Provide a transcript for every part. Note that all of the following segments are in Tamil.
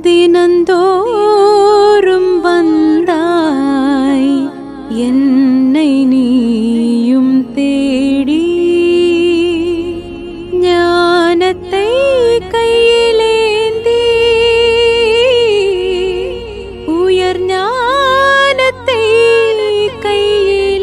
தினந்தோறும் வந்தாய் என்னை நீயும் தேடி, ஞானத்தை கையிலேந்தி உயர் ஞானத்தை கையிலேந்தி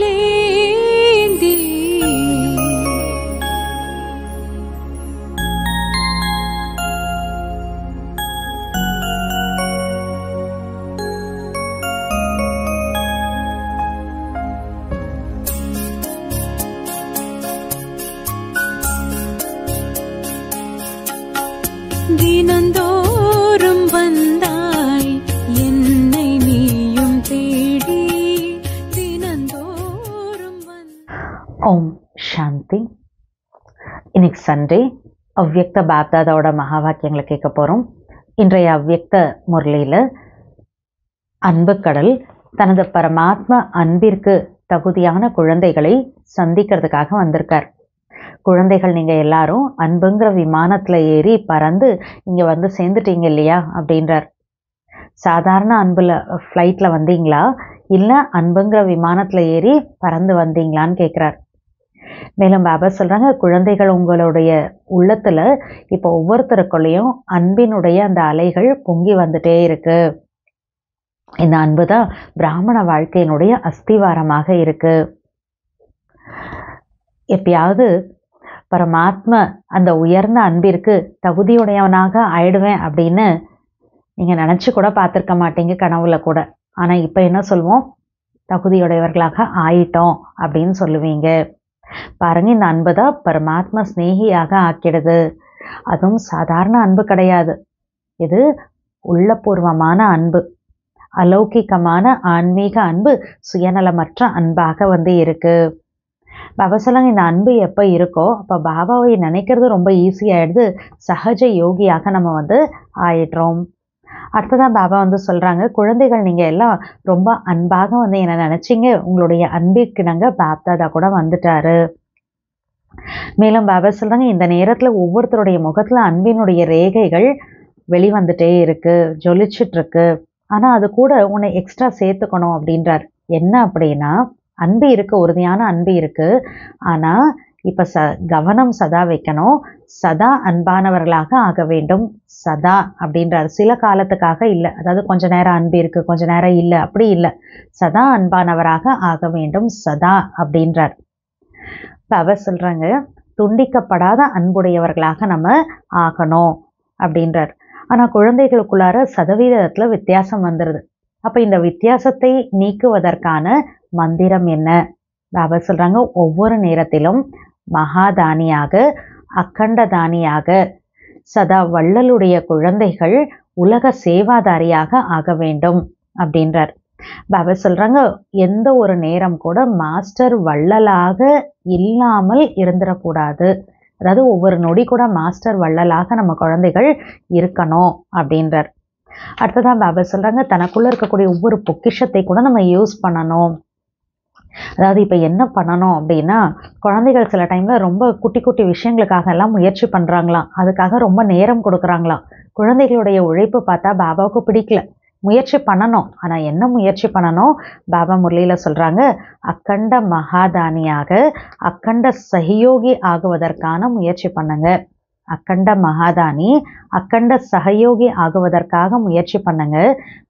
தினந்தோறும் வந்தாய் என்னை நீயும் தேடி, தினந்தோறும் ஓம் சாந்தி. இன்னைக்கு சண்டே அவ்வியக்த பாப்தாதாவோட மகா வாக்கியங்களை கேட்க போகிறோம். இன்றைய அவ்வியக்த முரளியில் அன்பு கடல் தனது பரமாத்ம அன்பிற்கு தகுதியான குழந்தைகளை சந்திக்கிறதுக்காக வந்திருக்கார். குழந்தைகள் நீங்கள் எல்லாரும் அன்புங்கிற விமானத்தில் ஏறி பறந்து இங்கே வந்து சேர்ந்துட்டீங்க இல்லையா அப்படின்றார். சாதாரண அன்பில் ஃப்ளைட்டில் வந்தீங்களா இல்லை அன்புங்கிற விமானத்தில் ஏறி பறந்து வந்தீங்களான்னு கேட்குறார். மேலும் பாபா சொல்கிறாங்க, குழந்தைகள் உங்களுடைய உள்ளத்தில் இப்போ ஒவ்வொருத்தருக்குள்ளேயும் அன்பினுடைய அந்த அலைகள் பொங்கி வந்துட்டே இருக்கு. இந்த அன்பு தான் பிராமண வாழ்க்கையினுடைய அஸ்திவாரமாக இருக்கு. எப்பயாவது பரமாத்ம அந்த உயர்ந்த அன்பிற்கு தகுதியுடையவனாக ஆயிடுவேன் அப்படின்னு நீங்கள் நினச்சி கூட பார்த்துருக்க மாட்டீங்க கனவுல கூட. ஆனால் இப்போ என்ன சொல்லுவோம், தகுதியுடையவர்களாக ஆயிட்டோம் அப்படின்னு சொல்லுவீங்க. பாருங்க, இந்த அன்பு தான் பரமாத்ம ஸ்நேகியாக ஆக்கிடுது. அதுவும் சாதாரண அன்பு கிடையாது, இது உள்ளபூர்வமான அன்பு, அலௌகிகமான ஆன்மீக அன்பு, சுயநலமற்ற அன்பாக வந்து இருக்கு. பாபா சொல்லுங்க, இந்த அன்பு எப்போ இருக்கோ அப்போ பாபாவை நினைக்கிறது ரொம்ப ஈஸியாகிடுது, சகஜ யோகியாக நம்ம வந்து ஆயிடுறோம். அடுத்ததான் பாபா வந்து சொல்கிறாங்க, குழந்தைகள் நீங்கள் எல்லாம் ரொம்ப அன்பாக வந்து என்ன நினச்சிங்க, உங்களுடைய அன்பிற்கிணங்க பாப்தாதா கூட வந்துட்டாரு. மேலும் பாபா சொல்கிறாங்க, இந்த நேரத்தில் ஒவ்வொருத்தருடைய முகத்தில் அன்பினுடைய ரேகைகள் வெளிவந்துட்டே இருக்கு, ஜொலிச்சிட்ருக்கு. ஆனால் அது கூட உன்னை எக்ஸ்ட்ரா சேர்த்துக்கணும் அப்படின்றார். என்ன அப்படின்னா, அன்பு இருக்குது, உறுதியான அன்பு இருக்குது. ஆனால் இப்போ கவனம் சதா வைக்கணும், சதா அன்பானவர்களாக ஆக வேண்டும். சதா அப்படின்றார், சில காலத்துக்காக இல்லை. அதாவது கொஞ்ச நேரம் அன்பு இருக்குது, கொஞ்ச நேரம் இல்லை, அப்படி இல்லை. சதா அன்பானவராக ஆக வேண்டும், சதா அப்படின்றார். இப்போ அவர் சொல்கிறாங்க, துண்டிக்கப்படாத அன்புடையவர்களாக நம்ம ஆகணும் அப்படின்றார். ஆனால் குழந்தைகளுக்குள்ளார சதவீதத்தில் வித்தியாசம் வந்துடுது. அப்போ இந்த வித்தியாசத்தை நீக்குவதற்கான மந்திரம் என்ன? பாபா சொல்கிறாங்க, ஒவ்வொரு நேரத்திலும் மகாதானியாக, அக்கண்டதானியாக, சதா வள்ளலுடைய குழந்தைகள் உலக சேவாதாரியாக ஆக வேண்டும் அப்படின்றார். பாபா சொல்கிறாங்க, எந்த ஒரு நேரம் கூட மாஸ்டர் வள்ளலாக இல்லாமல் இருந்துடக்கூடாது. அதாவது ஒவ்வொரு நொடி கூட மாஸ்டர் வள்ளலாக நம்ம குழந்தைகள் இருக்கணும் அப்படின்றார். அடுத்ததான் பாபா சொல்கிறாங்க, தனக்குள்ளே இருக்கக்கூடிய ஒவ்வொரு பொக்கிஷத்தை கூட நம்ம யூஸ் பண்ணணும். அதாவது இப்போ என்ன பண்ணணும் அப்படின்னா, குழந்தைகள் சில டைமில் ரொம்ப குட்டி குட்டி விஷயங்களுக்காக எல்லாம் முயற்சி பண்ணுறாங்களாம், அதுக்காக ரொம்ப நேரம் கொடுக்குறாங்களாம். குழந்தைகளுடைய உழைப்பு பார்த்தா பாபாவுக்கு பிடிக்கல. முயற்சி பண்ணணும், ஆனால் என்ன முயற்சி பண்ணணும்? பாபா முரளியில் சொல்கிறாங்க, அக்கண்ட மகாதானியாக, அக்கண்ட சகயோகி ஆகுவதற்கான முயற்சி பண்ணுங்க. அக்கண்ட மகாதானி, அக்கண்ட சகயோகி ஆகுவதற்காக முயற்சி பண்ணுங்க.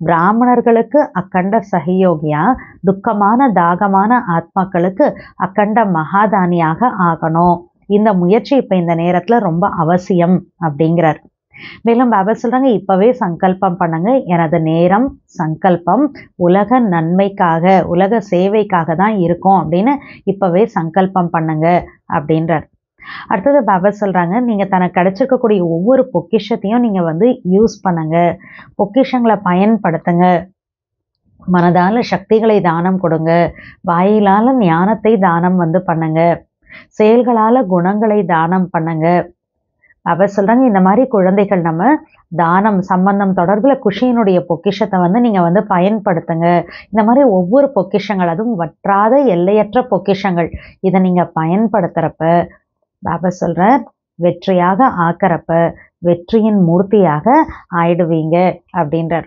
பிராமணர்களுக்கு அக்கண்ட சகயோகியா, துக்கமான தாகமான ஆத்மாக்களுக்கு அக்கண்ட மகாதானியாக ஆகணும். இந்த முயற்சி இப்போ இந்த நேரத்தில் ரொம்ப அவசியம் அப்படிங்கிறார். மேலும் பாபா சொல்கிறாங்க, இப்போவே சங்கல்பம் பண்ணுங்க, எனது நேரம் சங்கல்பம் உலக நன்மைக்காக, உலக சேவைக்காக தான் இருக்கும் அப்படின்னு இப்போவே சங்கல்பம் பண்ணுங்க அப்படின்றார். அடுத்தது பாபா சொல்கிறாங்க, நீங்கள் தனக்கு கிடைச்சிருக்கக்கூடிய ஒவ்வொரு பொக்கிஷத்தையும் நீங்கள் வந்து யூஸ் பண்ணுங்க, பொக்கிஷங்களை பயன்படுத்துங்க. மனதால் சக்திகளை தானம் கொடுங்க, வாயிலால் ஞானத்தை தானம் வந்து பண்ணுங்க, செயல்களால் குணங்களை தானம் பண்ணுங்க. அவர் சொல்கிறாங்க, இந்த மாதிரி குழந்தைகள் நம்ம தானம் சம்பந்தம் தொடர்பில் குஷியினுடைய பொக்கிஷத்தை வந்து நீங்கள் வந்து பயன்படுத்துங்க. இந்த மாதிரி ஒவ்வொரு பொக்கிஷங்கள், அதுவும் வற்றாத எல்லையற்ற பொக்கிஷங்கள், இதை நீங்கள் பயன்படுத்துகிறப்ப பாபா சொல்கிறார், வெற்றியாக ஆக்கிறப்ப வெற்றியின் மூர்த்தியாக ஆயிடுவீங்க அப்படின்றார்.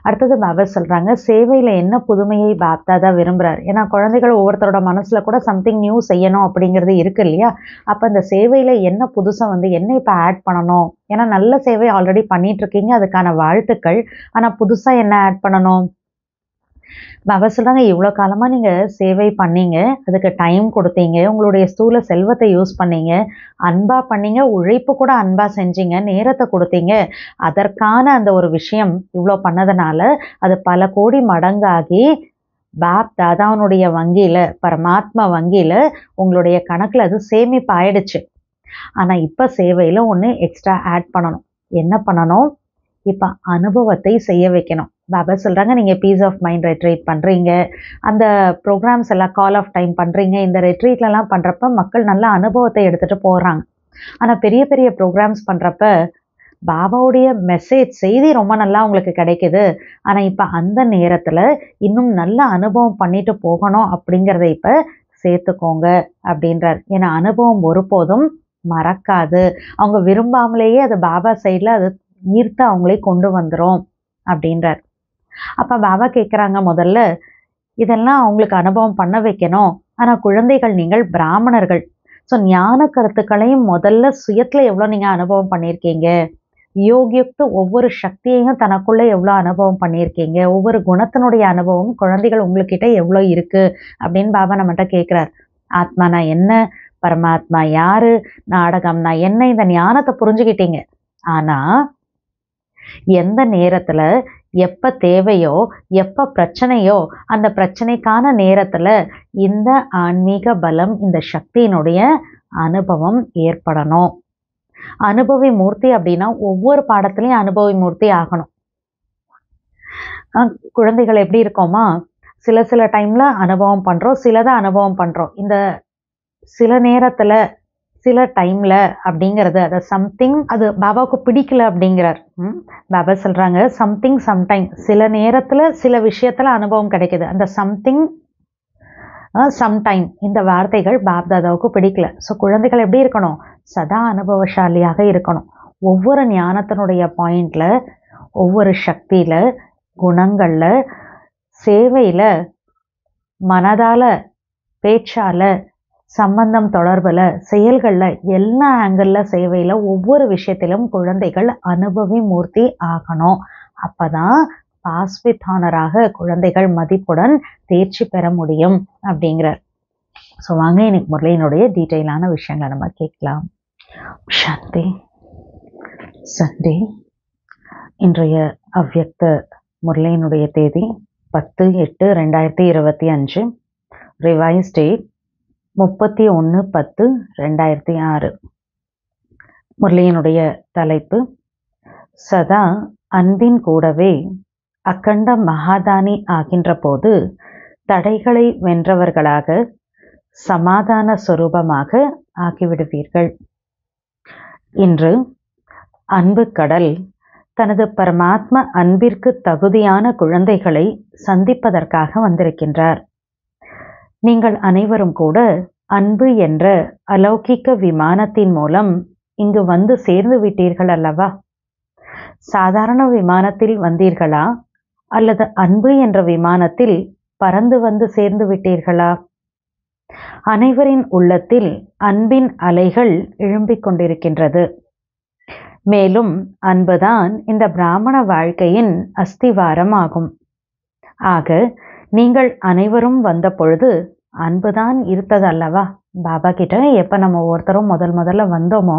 அடுத்தது பாபா சொல்றாங்க, சேவையில என்ன புதுமையை பாப்தாதா விரும்புறார். ஏன்னா குழந்தைகள் ஒவ்வொருத்தரோட மனசுல கூட சம்திங் நியூ செய்யணும் அப்படிங்கிறது இருக்கு இல்லையா. அப்ப அந்த சேவையில என்ன புதுசா என்ன இப்ப ஆட் பண்ணணும். ஏன்னா நல்ல சேவை ஆல்ரெடி பண்ணிட்டு இருக்கீங்க, அதுக்கான வாழ்த்துக்கள். ஆனா புதுசா என்ன ஆட் பண்ணணும். பாபா சொல்றாங்க, இவ்வளோ காலமா நீங்க சேவை பண்ணீங்க, அதுக்கு டைம் கொடுத்தீங்க, உங்களுடைய ஸ்தூல செல்வத்தை யூஸ் பண்ணீங்க, அன்பா பண்ணீங்க, உழைப்பு கூட அன்பா செஞ்சீங்க, நேரத்தை கொடுத்தீங்க. அதற்கான அந்த ஒரு விஷயம் இவ்வளோ பண்ணதுனால அது பல கோடி மடங்காகி பாப் தாதாவனுடைய வங்கியில, பரமாத்மா வங்கியில உங்களுடைய கணக்குல அது சேமிப்பு ஆயிடுச்சு. ஆனா இப்ப சேவையில ஒன்று எக்ஸ்ட்ரா ஆட் பண்ணணும். என்ன பண்ணணும். இப்ப அனுபவத்தை செய்ய வைக்கணும். பாபா சொல்றாங்க, நீங்க பீஸ் ஆஃப் மைண்ட் ரெட்ரீட் பண்றீங்க, அந்த ப்ரோக்ராம்ஸ் எல்லாம் கால் ஆஃப் டைம் பண்றீங்க. இந்த ரெட்ரீட்லாம் பண்றப்ப மக்கள் நல்ல அனுபவத்தை எடுத்துட்டு போறாங்க. ஆனா பெரிய பெரிய ப்ரோக்ராம்ஸ் பண்றப்ப பாபாவுடைய மெசேஜ் செய்தி ரொம்ப நல்லா உங்களுக்கு கிடைக்குது. ஆனா இப்ப அந்த நேரத்துல இன்னும் நல்ல அனுபவம் பண்ணிட்டு போகணும் அப்படிங்கிறத இப்ப சேர்த்துக்கோங்க அப்படின்றார். ஏன்னா அனுபவம் ஒருபோதும் மறக்காது. அவங்க விரும்பாமலேயே அது பாபா சைட்ல அது ஈர்த்து அவங்களே கொண்டு வந்துரும் அப்படின்றார். அப்ப பாபா கேட்குறாங்க, முதல்ல இதெல்லாம் அவங்களுக்கு அனுபவம் பண்ண வைக்கணும். ஆனா குழந்தைகள், நீங்கள் பிராமணர்கள். ஸோ ஞான கருத்துக்களையும் முதல்ல சுயத்துல எவ்வளோ நீங்க அனுபவம் பண்ணியிருக்கீங்க, யோகியுக்த ஒவ்வொரு சக்தியையும் தனக்குள்ள எவ்வளோ அனுபவம் பண்ணியிருக்கீங்க, ஒவ்வொரு குணத்தினுடைய அனுபவம் குழந்தைகள் உங்ககிட்ட எவ்வளோ இருக்கு அப்படின்னு பாபா நம்மகிட்ட கேட்குறார். ஆத்மானா என்ன, பரமாத்மா யாரு, நாடகம்னா என்ன, இந்த ஞானத்தை புரிஞ்சுக்கிட்டீங்க. ஆனா எந்த நேரத்துல எப்ப தேவையோ, எப்ப பிரச்சனையோ, அந்த பிரச்சனைக்கான நேரத்துல இந்த ஆன்மீக பலம், இந்த சக்தியினுடைய அனுபவம் ஏற்படணும். அனுபவி மூர்த்தி அப்படின்னா ஒவ்வொரு பாடத்திலையும் அனுபவி மூர்த்தி ஆகணும். குழந்தைகள் எப்படி இருக்கோமா, சில டைம்ல அனுபவம் பண்றோம், சிலதை அனுபவம் பண்றோம். இந்த சில நேரத்துல சில டைம்ல அப்படிங்கிறது, அதை சம்திங் அது பாபாவுக்கு பிடிக்கல அப்படிங்கிறார். பாபா சொல்றாங்க, சம்திங் சம்டைம், சில நேரத்துல சில விஷயத்துல அனுபவம் கிடைக்குது. அந்த சம்திங் சம்டைம் இந்த வார்த்தைகள் பாப் தாதாவுக்கு பிடிக்கல. ஸோ குழந்தைகள் எப்படி இருக்கணும், சதா அனுபவசாலியாக இருக்கணும். ஒவ்வொரு ஞானத்தினுடைய பாயிண்ட்ல, ஒவ்வொரு சக்தியில, குணங்கள்ல, சேவையில, மனதால, பேச்சால, சம்பந்தம் தொடர்புல, செயல்கள்ல, எல்லா ஆங்கிள் சேவையில, ஒவ்வொரு விஷயத்திலும் குழந்தைகள் அனுபவி மூர்த்தி ஆகணும். அப்பதான் பாஸ் வித் ஆனராக குழந்தைகள் மதிப்புடன் தேர்ச்சி பெற முடியும் அப்படிங்கிறார். ஸோ வாங்க இன்னைக்கு முரளியினுடைய டீட்டெயிலான விஷயங்களை நம்ம கேட்கலாம். சாந்தி. சண்டே. இன்றைய அவ்யக்த முரளியினுடைய தேதி 10/8/2025. Revise date 31/10/2006. முரளியினுடைய தலைப்பு, சதா அன்பின் கூடவே அக்கண்ட மகாதானி ஆகின்ற போது தடைகளை வென்றவர்களாக சமாதான சொரூபமாக ஆகிவிடுவீர்கள். இன்று அன்பு கடல் தனது பரமாத்ம அன்பிற்கு தகுதியான குழந்தைகளை சந்திப்பதற்காக வந்திருக்கின்றார். நீங்கள் அனைவரும் கூட அன்பு என்ற அலௌகிக்க விமானத்தின் மூலம் இங்கு வந்து சேர்ந்து விட்டீர்கள் அல்லவா? சாதாரண விமானத்தில் வந்தீர்களா அல்லது அன்பு என்ற விமானத்தில் பறந்து வந்து சேர்ந்து விட்டீர்களா? அனைவரின் உள்ளத்தில் அன்பின் அலைகள் எழும்பிக் கொண்டிருக்கின்றது. மேலும் அன்புதான் இந்த பிராமண வாழ்க்கையின் அஸ்திவாரம் ஆகும். ஆக நீங்கள் அனைவரும் வந்த பொழுது அன்புதான் இருந்ததல்லவா? பாபா கிட்ட எப்ப நம்ம ஒவ்வொருத்தரும் முதல்ல வந்தோமோ,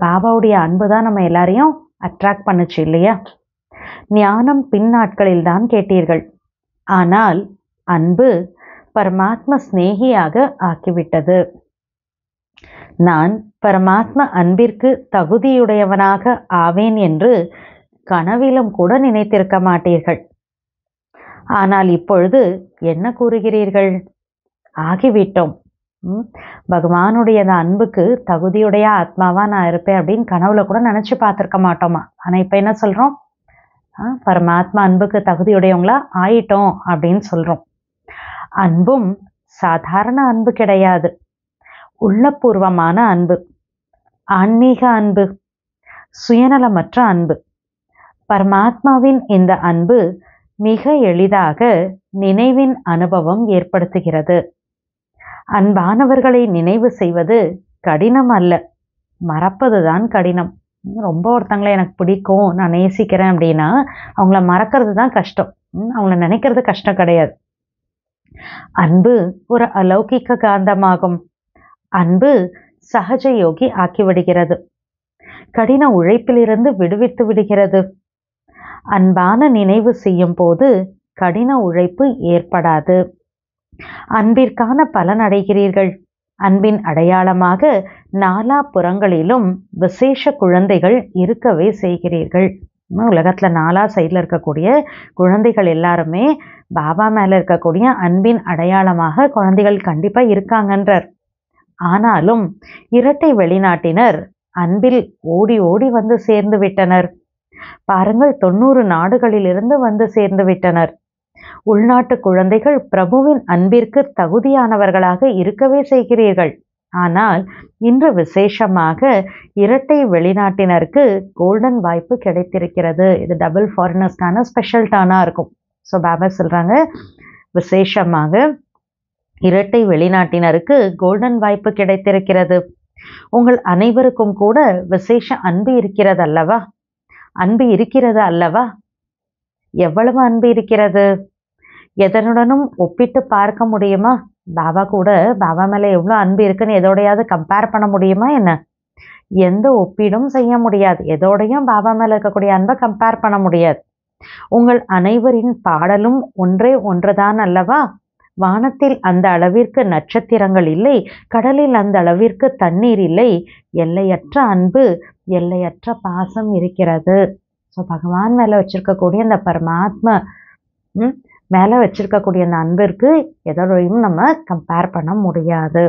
பாபாவுடைய அன்பு தான் நம்ம எல்லாரையும் அட்ராக்ட் பண்ணுச்சு இல்லையா? ஞானம் பின் நாட்களில் தான் கேட்டீர்கள். ஆனால் அன்பு பரமாத்ம சிநேகியாக ஆக்கிவிட்டது. நான் பரமாத்ம அன்பிற்கு தகுதியுடையவனாக ஆவேன் என்று கனவிலும் கூட நினைத்திருக்க மாட்டீர்கள். ஆனால் இப்பொழுது என்ன கூறுகிறீர்கள்? ஆகிவிட்டோம். பகவானுடைய அன்புக்கு தகுதியுடைய ஆத்மாவா நான் இருப்பேன் அப்படின்னு கனவுல கூட நினைச்சு பார்த்திருக்க மாட்டோமா? ஆனா இப்ப என்ன சொல்றோம்? பரமாத்மா அன்புக்கு தகுதியுடையவங்களா ஆயிட்டோம் அப்படின்னு சொல்றோம். அன்பும் சாதாரண அன்பு கிடையாது, உள்ளபூர்வமான அன்பு, ஆன்மீக அன்பு. சுயநலமற்ற அன்பு. பரமாத்மாவின் இந்த அன்பு மிக எளிதாக நினைவின் அனுபவம் ஏற்படுத்துகிறது. அன்பானவர்களை நினைவு செய்வது கடினம் அல்ல, மறப்பதுதான் கடினம். ரொம்ப ஒருத்தங்களை எனக்கு பிடிக்கும், நான் நேசிக்கிறேன் அப்படின்னா அவங்கள மறக்கிறது தான் கஷ்டம். அவங்கள நினைக்கிறது கஷ்டம் கிடையாது. அன்பு ஒரு அலௌகிக்க காந்தமாகும். அன்பு சகஜ யோகி ஆக்கிவிடுகிறது, கடின உழைப்பிலிருந்து விடுவித்து விடுகிறது. அன்பான நினைவு செய்யும் போது கடின உழைப்பு ஏற்படாது. அன்பிற்கான பலன் அடைகிறீர்கள். அன்பின் அடையாளமாக நாலா புறங்களிலும் விசேஷ குழந்தைகள் இருக்கவே செய்கிறீர்கள். உலகத்துல நாலா சைடில் இருக்கக்கூடிய குழந்தைகள் எல்லாருமே பாபா மேல இருக்கக்கூடிய அன்பின் அடையாளமாக குழந்தைகள் கண்டிப்பா இருக்காங்கன்றார். ஆனாலும் இரட்டை வெளிநாட்டினர் அன்பில் ஓடி ஓடி வந்து சேர்ந்து விட்டனர். பாருங்கள், 90 நாடுகளிலிருந்து வந்து சேர்ந்து விட்டனர். உள்நாட்டு குழந்தைகள் பிரபுவின் அன்பிற்கு தகுதியானவர்களாக இருக்கவே செய்கிறீர்கள். ஆனால் இன்று விசேஷமாக இரட்டை வெளிநாட்டினருக்கு கோல்டன் வாய்ப்பு கிடைத்திருக்கிறது. இது டபுள் ஃபாரினர்ஸ்க்கான ஸ்பெஷல் டர்னாக இருக்கும். ஸோ பாபா சொல்கிறாங்க, விசேஷமாக இரட்டை வெளிநாட்டினருக்கு கோல்டன் வாய்ப்பு கிடைத்திருக்கிறது. உங்கள் அனைவருக்கும் கூட விசேஷ அன்பு இருக்கிறது அல்லவா? அன்பு இருக்கிறது அல்லவா? எவ்வளவு அன்பு இருக்கிறது? எதனுடனும் ஒப்பிட்டு பார்க்க முடியுமா? பாபா கூட பாபா மேலே எவ்வளோ அன்பு இருக்குன்னு எதோடையாவது கம்பேர் பண்ண முடியுமா என்ன? எந்த ஒப்பீடும் செய்ய முடியாது. எதோடையும் பாபா மேலே இருக்கக்கூடிய அன்பை கம்பேர் பண்ண முடியாது. உங்கள் அனைவரின் பாடலும் ஒன்றே ஒன்றுதான் அல்லவா? வானத்தில் அந்த அளவிற்கு நட்சத்திரங்கள் இல்லை, கடலில் அந்த அளவிற்கு தண்ணீர் இல்லை. எல்லையற்ற அன்பு, எல்லையற்ற பாசம் இருக்கிறது. ஸோ பகவான் மேலே வச்சிருக்கக்கூடிய அந்த பரமாத்மா மேலே வச்சிருக்கக்கூடிய அந்த அன்பிற்கு எதோடையும் நம்ம கம்பேர் பண்ண முடியாது.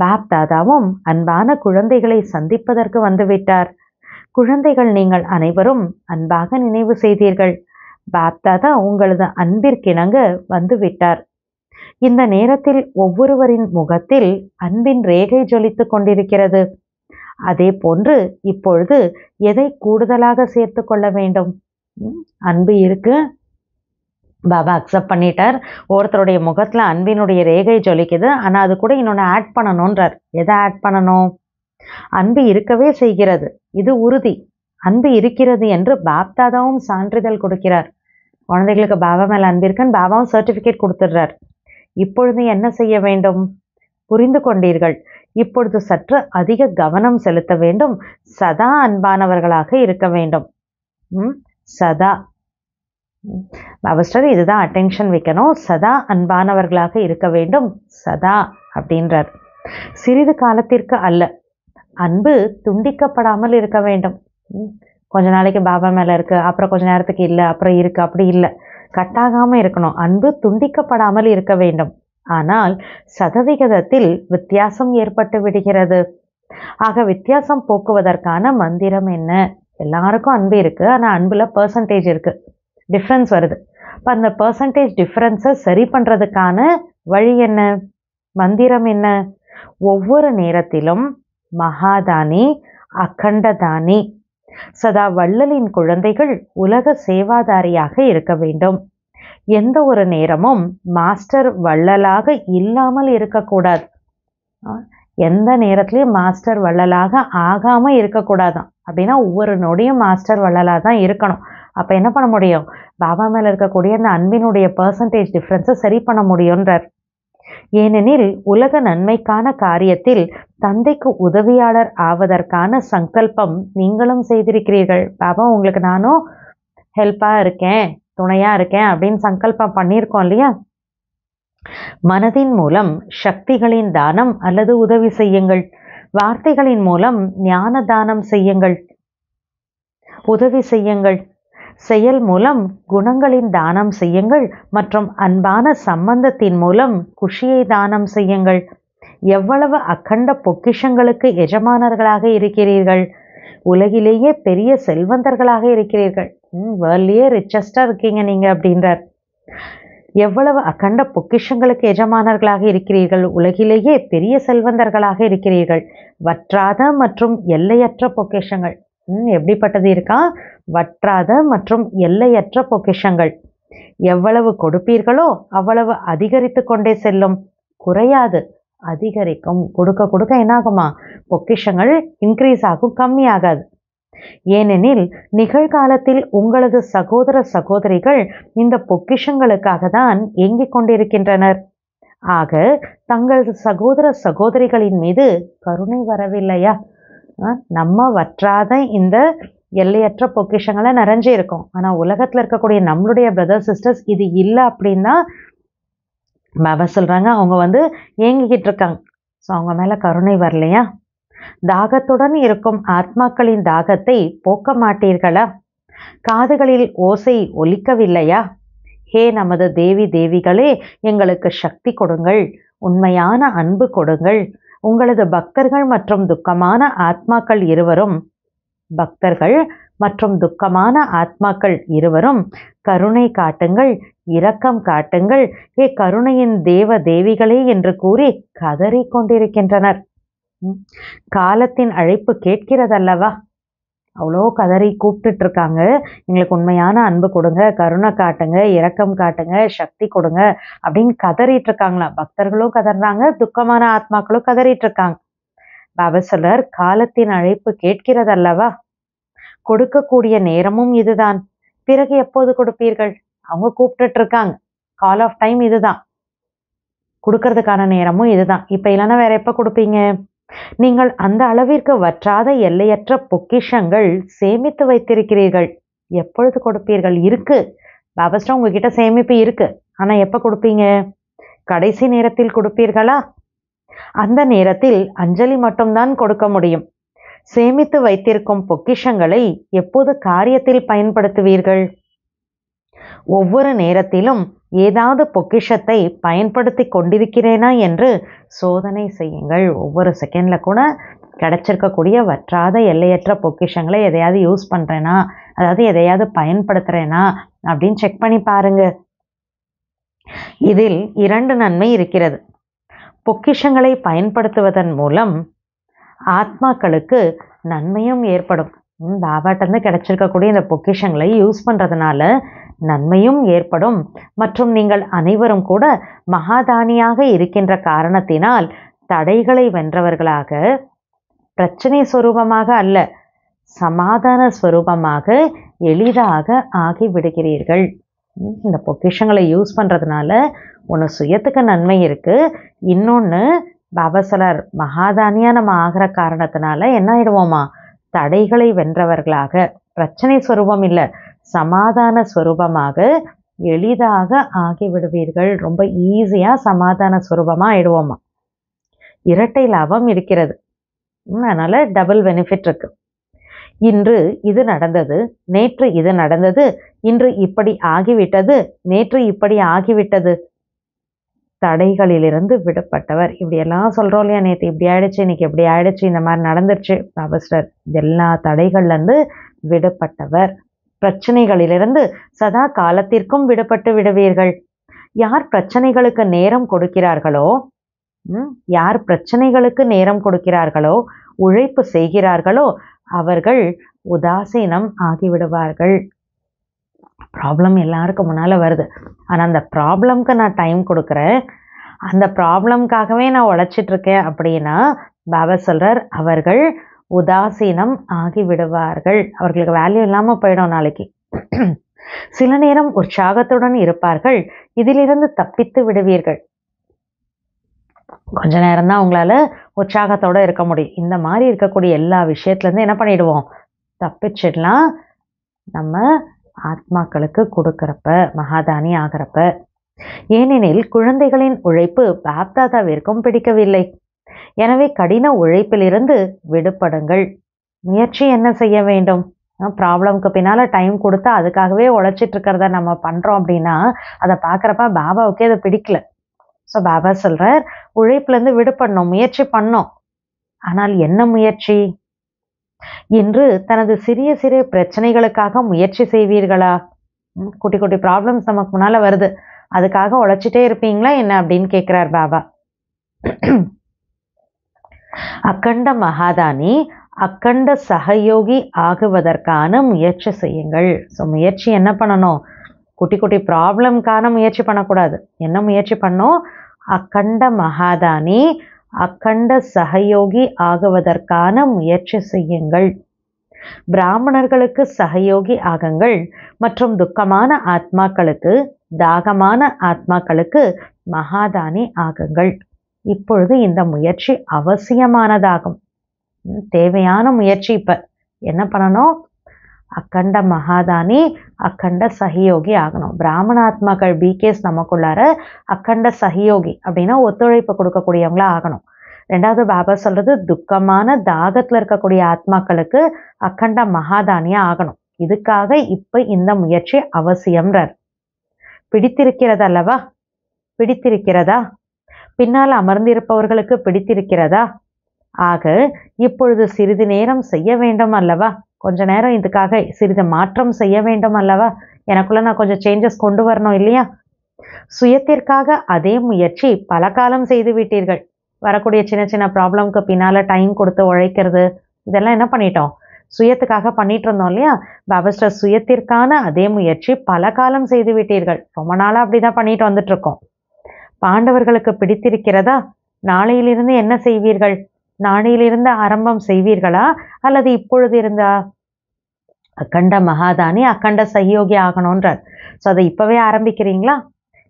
பாப் தாதாவும் அன்பான குழந்தைகளை சந்திப்பதற்கு வந்துவிட்டார். குழந்தைகள், நீங்கள் அனைவரும் அன்பாக நினைவு செய்தீர்கள். பாப் தாதா உங்களது அன்பிற்கிணங்க வந்து விட்டார். இந்த நேரத்தில் ஒவ்வொருவரின் முகத்தில் அன்பின் ரேகை ஜொலித்து கொண்டிருக்கிறது. அதே போன்று இப்பொழுது எதை கூடுதலாக சேர்த்து கொள்ள வேண்டும்? அன்பு இருக்கு, பாபா அக்செப்ட் பண்ணிட்டார். ஒருத்தருடைய முகத்தில் அன்பினுடைய ரேகை ஜொலிக்குது. ஆனால் அது கூட இன்னொன்று ஆட் பண்ணணுன்றார். எதை ஆட் பண்ணணும்? அன்பு இருக்கவே செய்கிறது, இது உறுதி. அன்பு இருக்கிறது என்று பாப்தாதாவும் சான்றிதழ் கொடுக்கிறார். குழந்தைகளுக்கு பாபா மேலே அன்பு இருக்குன்னு பாபாவும் சர்டிஃபிகேட் கொடுத்துடுறார். இப்பொழுது என்ன செய்ய வேண்டும்? புரிந்து கொண்டீர்கள். இப்பொழுது சற்று அதிக கவனம் செலுத்த வேண்டும். சதா அன்பானவர்களாக இருக்க வேண்டும். சதா அவஸ்டர் இதுதான் அட்டென்ஷன் வைக்கணும். சதா அன்பானவர்களாக இருக்க வேண்டும். சதா அப்படின்றார். சிறிது காலத்திற்கு அல்ல. அன்பு துண்டிக்கப்படாமல் இருக்க வேண்டும். கொஞ்ச நாளைக்கு பாபா மேல இருக்கு, அப்புறம் கொஞ்ச நேரத்துக்கு இல்லை, அப்புறம் இருக்கு, அப்படி இல்லை. கட்டாகாம இருக்கணும். அன்பு துண்டிக்கப்படாமல் இருக்க வேண்டும். ஆனால் சதவிகிதத்தில் வித்தியாசம் ஏற்பட்டு விடுகிறது. ஆக வித்தியாசம் போக்குவதற்கான மந்திரம் என்ன? எல்லாருக்கும் அன்பு இருக்கு, ஆனா அன்புல பெர்சன்டேஜ் இருக்கு, டிஃப்ரென்ஸ் வருது. இப்போ அந்த பெர்சன்டேஜ் டிஃப்ரென்ஸை சரி பண்ணுறதுக்கான வழி என்ன? மந்திரம் என்ன? ஒவ்வொரு நேரத்திலும் மகாதானி, அகண்டதானி, சதா வள்ளலின் குழந்தைகள் உலக சேவாதாரியாக இருக்க வேண்டும். எந்த ஒரு நேரமும் மாஸ்டர் வள்ளலாக இல்லாமல் இருக்கக்கூடாது. எந்த நேரத்துலையும் மாஸ்டர் வள்ளலாக ஆகாமல் இருக்கக்கூடாதான். அப்படின்னா ஒவ்வொரு நொடியும் மாஸ்டர் வள்ளலாக தான் இருக்கணும். அப்போ என்ன பண்ண முடியும்? பாபா மேலே இருக்கக்கூடிய அந்த அன்பினுடைய பெர்சன்டேஜ் டிஃப்ரென்ஸை சரி பண்ண முடியுன்றார். ஏனெனில் உலக நன்மைக்கான காரியத்தில் தந்தைக்கு உதவியாளர் ஆவதற்கான சங்கல்பம் நீங்களும் செய்திருக்கிறீர்கள். பாபா உங்களுக்கு நானும் ஹெல்ப்பாக இருக்கேன், துணையாக இருக்கேன் அப்படின்னு சங்கல்பம் பண்ணியிருக்கோம் இல்லையா? மனதின் மூலம் சக்திகளின் தானம் அல்லது உதவி செய்யுங்கள். வார்த்தைகளின் மூலம் ஞான தானம் செய்யுங்கள், உதவி செய்யுங்கள். செயல் மூலம் குணங்களின் தானம் செய்யுங்கள் மற்றும் அன்பான சம்பந்தத்தின் மூலம் குஷியை தானம் செய்யுங்கள். எவ்வளவு அகண்ட பொக்கிஷங்களுக்கு எஜமானர்களாக இருக்கிறீர்கள். உலகிலேயே பெரிய செல்வந்தர்களாக இருக்கிறீர்கள். வேர்ல்ட்லேயே ரிச்சஸ்டாக இருக்கீங்க நீங்கள் அப்படின்றார். எவ்வளவு அகண்ட பொக்கிஷங்களுக்கு எஜமானர்களாக இருக்கிறீர்கள். உலகிலேயே பெரிய செல்வந்தர்களாக இருக்கிறீர்கள். வற்றாத மற்றும் எல்லையற்ற பொக்கிஷங்கள். எப்படிப்பட்டது இருக்கா? வற்றாத மற்றும் எல்லையற்ற பொக்கிஷங்கள். எவ்வளவு கொடுப்பீர்களோ அவ்வளவு அதிகரித்து கொண்டே செல்லும், குறையாது, அதிகரிக்கும். கொடுக்க கொடுக்க என்னாகுமா? பொக்கிஷங்கள் இன்க்ரீஸ் ஆகும், கம்மியாகாது. ஏனெனில் நிகழ்காலத்தில் உங்களது சகோதர சகோதரிகள் இந்த பொக்கிஷங்களுக்காக தான் ஏங்கிக் கொண்டிருக்கின்றனர். ஆக தங்களது சகோதர சகோதரிகளின் மீது கருணை வரவில்லையா? நம்ம வற்றாத இந்த எல்லையற்ற பொக்கிஷங்களை நிறைஞ்சு இருக்கோம். ஆனால் உலகத்தில் இருக்கக்கூடிய நம்மளுடைய பிரதர் சிஸ்டர்ஸ் இது இல்லை அப்படின்னா பாபா சொல்கிறாங்க அவங்க ஏங்கிக்கிட்டு இருக்காங்க. ஸோ அவங்க மேலே கருணை வரலையா? தாகத்துடன் இருக்கும் ஆத்மாக்களின் தாகத்தை போக்க மாட்டீர்களா? காதுகளில் ஓசை ஒலிக்கவில்லையா? ஹே நமது தேவி தேவிகளே, எங்களுக்கு சக்தி கொடுங்கள், உண்மையான அன்பு கொடுங்கள். உங்களது பக்தர்கள் மற்றும் துக்கமான ஆத்மாக்கள் இருவரும் கருணை காட்டுங்கள், இரக்கம் காட்டுங்கள், ஹே கருணையின் தேவ தேவிகளே என்று கூறி கதறி கொண்டிருக்கின்றனர். காலத்தின் அழைப்பு கேட்கிறதல்லவா? அவ்வளோ கதறி கூப்பிட்டுட்டு இருக்காங்க, எங்களுக்கு உண்மையான அன்பு கொடுங்க, கருணை காட்டுங்க, இரக்கம் காட்டுங்க, சக்தி கொடுங்க அப்படின்னு கதறிட்டு இருக்காங்களா? பக்தர்களும் கதறாங்க, துக்கமான ஆத்மாக்களும் கதறிட்டு இருக்காங்க. பாபா சொல்றார், காலத்தின் அழைப்பு கேட்கிறதல்லவா? கொடுக்கக்கூடிய நேரமும் இதுதான். பிறகு எப்போது கொடுப்பீர்கள்? அவங்க கூப்பிட்டுட்டு இருக்காங்க, கால் ஆஃப் டைம் இதுதான், கொடுக்கறதுக்கான நேரமும் இதுதான். இப்ப இல்லைன்னா வேற எப்ப கொடுப்பீங்க? நீங்கள் அந்த அளவிற்கு வற்றாத எல்லையற்ற பொக்கிஷங்கள் சேமித்து வைத்திருக்கிறீர்கள். எப்பொழுது கொடுப்பீர்கள்? இருக்கு பாபாஸ்டா, உங்ககிட்ட சேமிப்பு இருக்கு, ஆனா எப்ப கொடுப்பீங்க? கடைசி நேரத்தில் கொடுப்பீர்களா? அந்த நேரத்தில் அஞ்சலி மட்டும்தான் கொடுக்க முடியும். சேமித்து வைத்திருக்கும் பொக்கிஷங்களை எப்போது காரியத்தில் பயன்படுத்துவீர்கள்? ஒவ்வொரு நேரத்திலும் ஏதாவது பொக்கிஷத்தை பயன்படுத்தி கொண்டிருக்கிறேனா என்று சோதனை செய்யுங்கள். ஒவ்வொரு செகண்ட்ல கூட கிடைச்சிருக்கக்கூடிய வற்றாத எல்லையற்ற பொக்கிஷங்களை எதையாவது யூஸ் பண்றேனா, அதாவது எதையாவது பயன்படுத்துறேனா அப்படின்னு செக் பண்ணி பாருங்க. இதில் 2 நன்மை இருக்கிறது. பொக்கிஷங்களை பயன்படுத்துவதன் மூலம் ஆத்மாக்களுக்கு நன்மையும் ஏற்படும். பாபாட்டிருந்து கிடைச்சிருக்கக்கூடிய இந்த பொக்கிஷங்களை யூஸ் பண்றதுனால நன்மையும் ஏற்படும். மற்றும் நீங்கள் அனைவரும் கூட மகாதானியாக இருக்கின்ற காரணத்தினால் தடைகளை வென்றவர்களாக, பிரச்சனை ஸ்வரூபமாக அல்ல, சமாதான ஸ்வரூபமாக எளிதாக ஆகிவிடுகிறீர்கள். இந்த பொக்கிஷங்களை யூஸ் பண்றதுனால ஒன்று சுயத்துக்கு நன்மை இருக்கு, இன்னொன்று பாபா சொல்லார் மகாதானியா நம்ம ஆகிற காரணத்தினால என்ன ஆயிடுவோமா? தடைகளை வென்றவர்களாக, பிரச்சனை ஸ்வரூபம் இல்லை, சமாதான ஸ்வரூபமாக எளிதாக ஆகிவிடுவீர்கள். ரொம்ப ஈஸியா சமாதான ஸ்வரூபமா ஆயிடுவோமா? இரட்டை லாபம் இருக்கிறது. அதனால டபுள் பெனிஃபிட் இருக்கு. இன்று இது நடந்தது, நேற்று இது நடந்தது, இன்று இப்படி ஆகிவிட்டது, நேற்று இப்படி ஆகிவிட்டது. தடைகளிலிருந்து விடுபட்டவர். இப்படி எல்லாம் சொல்றோம் இல்லையா? நேற்று இப்படி ஆயிடுச்சு, இன்னைக்கு இப்படி ஆயிடுச்சு, இந்த மாதிரி நடந்துருச்சு. பாபாஸ்டர் எல்லா தடைகள்ல இருந்து விடுபட்டவர். பிரச்சனைகளிலிருந்து சதா காலத்திற்கும் விடுபட்டு விடுவீர்கள். யார் பிரச்சனைகளுக்கு நேரம் கொடுக்கிறார்களோ, உழைப்பு செய்கிறார்களோ அவர்கள் உதாசீனம் ஆகிவிடுவார்கள். ப்ராப்ளம் எல்லாருக்கும் முன்னால வருது, ஆனா அந்த ப்ராப்ளம்க்கு நான் டைம் கொடுக்குறேன், அந்த ப்ராப்ளம்காகவே நான் உழைச்சிட்டு இருக்கேன் அப்படின்னா பாபா சொல்றார் அவர்கள் உதாசீனம் ஆகிவிடுவார்கள். அவர்களுக்கு வேல்யூ இல்லாம போயிடும் நாளைக்கு. சில நேரம் உற்சாகத்துடன் இருப்பார்கள், இதிலிருந்து தப்பித்து விடுவீர்கள். கொஞ்ச நேரம் தான் உங்களால உற்சாகத்தோட இருக்க முடியும். இந்த மாதிரி இருக்கக்கூடிய எல்லா விஷயத்துல இருந்து என்ன பண்ணிடுவோம்? தப்பிச்சிடலாம். நம்ம ஆத்மாக்களுக்கு கொடுக்கறப்ப, மகாதானி ஆகிறப்ப. ஏனெனில் குழந்தைகளின் உழைப்பு பாப்தாதாவிற்கும் பிடிக்கவில்லை. எனவே கடின உழைப்பிலிருந்து விடுபடுங்கள். முயற்சி என்ன செய்ய வேண்டும்? ப்ராப்ளம்க்கு பின்னால டைம் கொடுத்தா அதுக்காகவே உழைச்சிட்டு இருக்கிறத நம்ம பண்றோம் அப்படின்னா அதை பார்க்குறப்ப பாபாவுக்கே அதை பிடிக்கல. ஸோ பாபா சொல்றார் உழைப்புலேருந்து விடுபடணும், முயற்சி பண்ணோம். ஆனால் என்ன முயற்சி? இன்று தனது சிறிய சிறிய பிரச்சனைகளுக்காக முயற்சி செய்வீர்களா? குட்டி குட்டி ப்ராப்ளம்ஸ் நமக்கு முன்னால வருது, அதுக்காக உழைச்சிட்டே இருப்பீங்களா என்ன அப்படின்னு கேட்கிறார் பாபா. அக்கண்ட மகாதானி அக்கண்ட சகயோகி ஆகுவதற்கான முயற்சி செய்யுங்கள். ஸோ முயற்சி என்ன பண்ணணும்? குட்டி குட்டி ப்ராப்ளம்கான முயற்சி பண்ணக்கூடாது. என்ன முயற்சி பண்ணோம்? அக்கண்ட மகாதானி அக்கண்ட சகயோகி ஆகுவதற்கான முயற்சி செய்யுங்கள். பிராமணர்களுக்கு சகயோகி ஆகுங்கள் மற்றும் துக்கமான ஆத்மாக்களுக்கு, தாகமான ஆத்மாக்களுக்கு மகாதானி ஆகுங்கள். இப்பொழுது இந்த முயற்சி அவசியமானதாகும். தேவையான முயற்சி. இப்ப என்ன பண்ணணும்? அக்கண்ட மகாதானி அக்கண்ட சகயோகி ஆகணும். பிராமண ஆத்மாக்கள் பிகேஸ் நமக்குள்ளார அக்கண்ட சகயோகி அப்படின்னா ஒத்துழைப்பு கொடுக்கக்கூடியவங்களா ஆகணும். ரெண்டாவது பாபா சொல்றது துக்கமான தாகத்துல இருக்கக்கூடிய ஆத்மாக்களுக்கு அக்கண்ட மகாதானியா ஆகணும். இதுக்காக இப்ப இந்த முயற்சி அவசியம்ன்றார். பிடித்திருக்கிறது அல்லவா? பிடித்திருக்கிறதா? பின்னால் அமர்ந்திருப்பவர்களுக்கு பிடித்திருக்கிறதா? ஆக இப்பொழுது சிறிது நேரம் செய்ய வேண்டும் அல்லவா? கொஞ்ச நேரம் இதுக்காக சிறிது மாற்றம் செய்ய வேண்டும் அல்லவா? எனக்குள்ள நான் கொஞ்சம் சேஞ்சஸ் கொண்டு வரணும் இல்லையா? சுயத்திற்காக அதே முயற்சி பல காலம் செய்து விட்டீர்கள். வரக்கூடிய சின்ன சின்ன ப்ராப்ளம்க்கு பின்னால டைம் கொடுத்து உழைக்கிறது, இதெல்லாம் என்ன பண்ணிட்டோம்? சுயத்துக்காக பண்ணிட்டு இருந்தோம் இல்லையா? பாபாஸ்டர் சுயத்திற்கான அதே முயற்சி பல காலம் செய்து விட்டீர்கள். ரொம்ப நாளா அப்படிதான் பண்ணிட்டு வந்துட்டு இருக்கோம். பாண்டவர்களுக்கு பிடித்திருக்கிறதா? நாளையிலிருந்து என்ன செய்வீர்கள்? நாளையிலிருந்து ஆரம்பம் செய்வீர்களா அல்லது இப்பொழுது இருந்தா? அக்கண்ட மகாதானி அக்கண்ட சகயோகி ஆகணும்ன்றார். ஸோ அதை இப்பவே ஆரம்பிக்கிறீங்களா?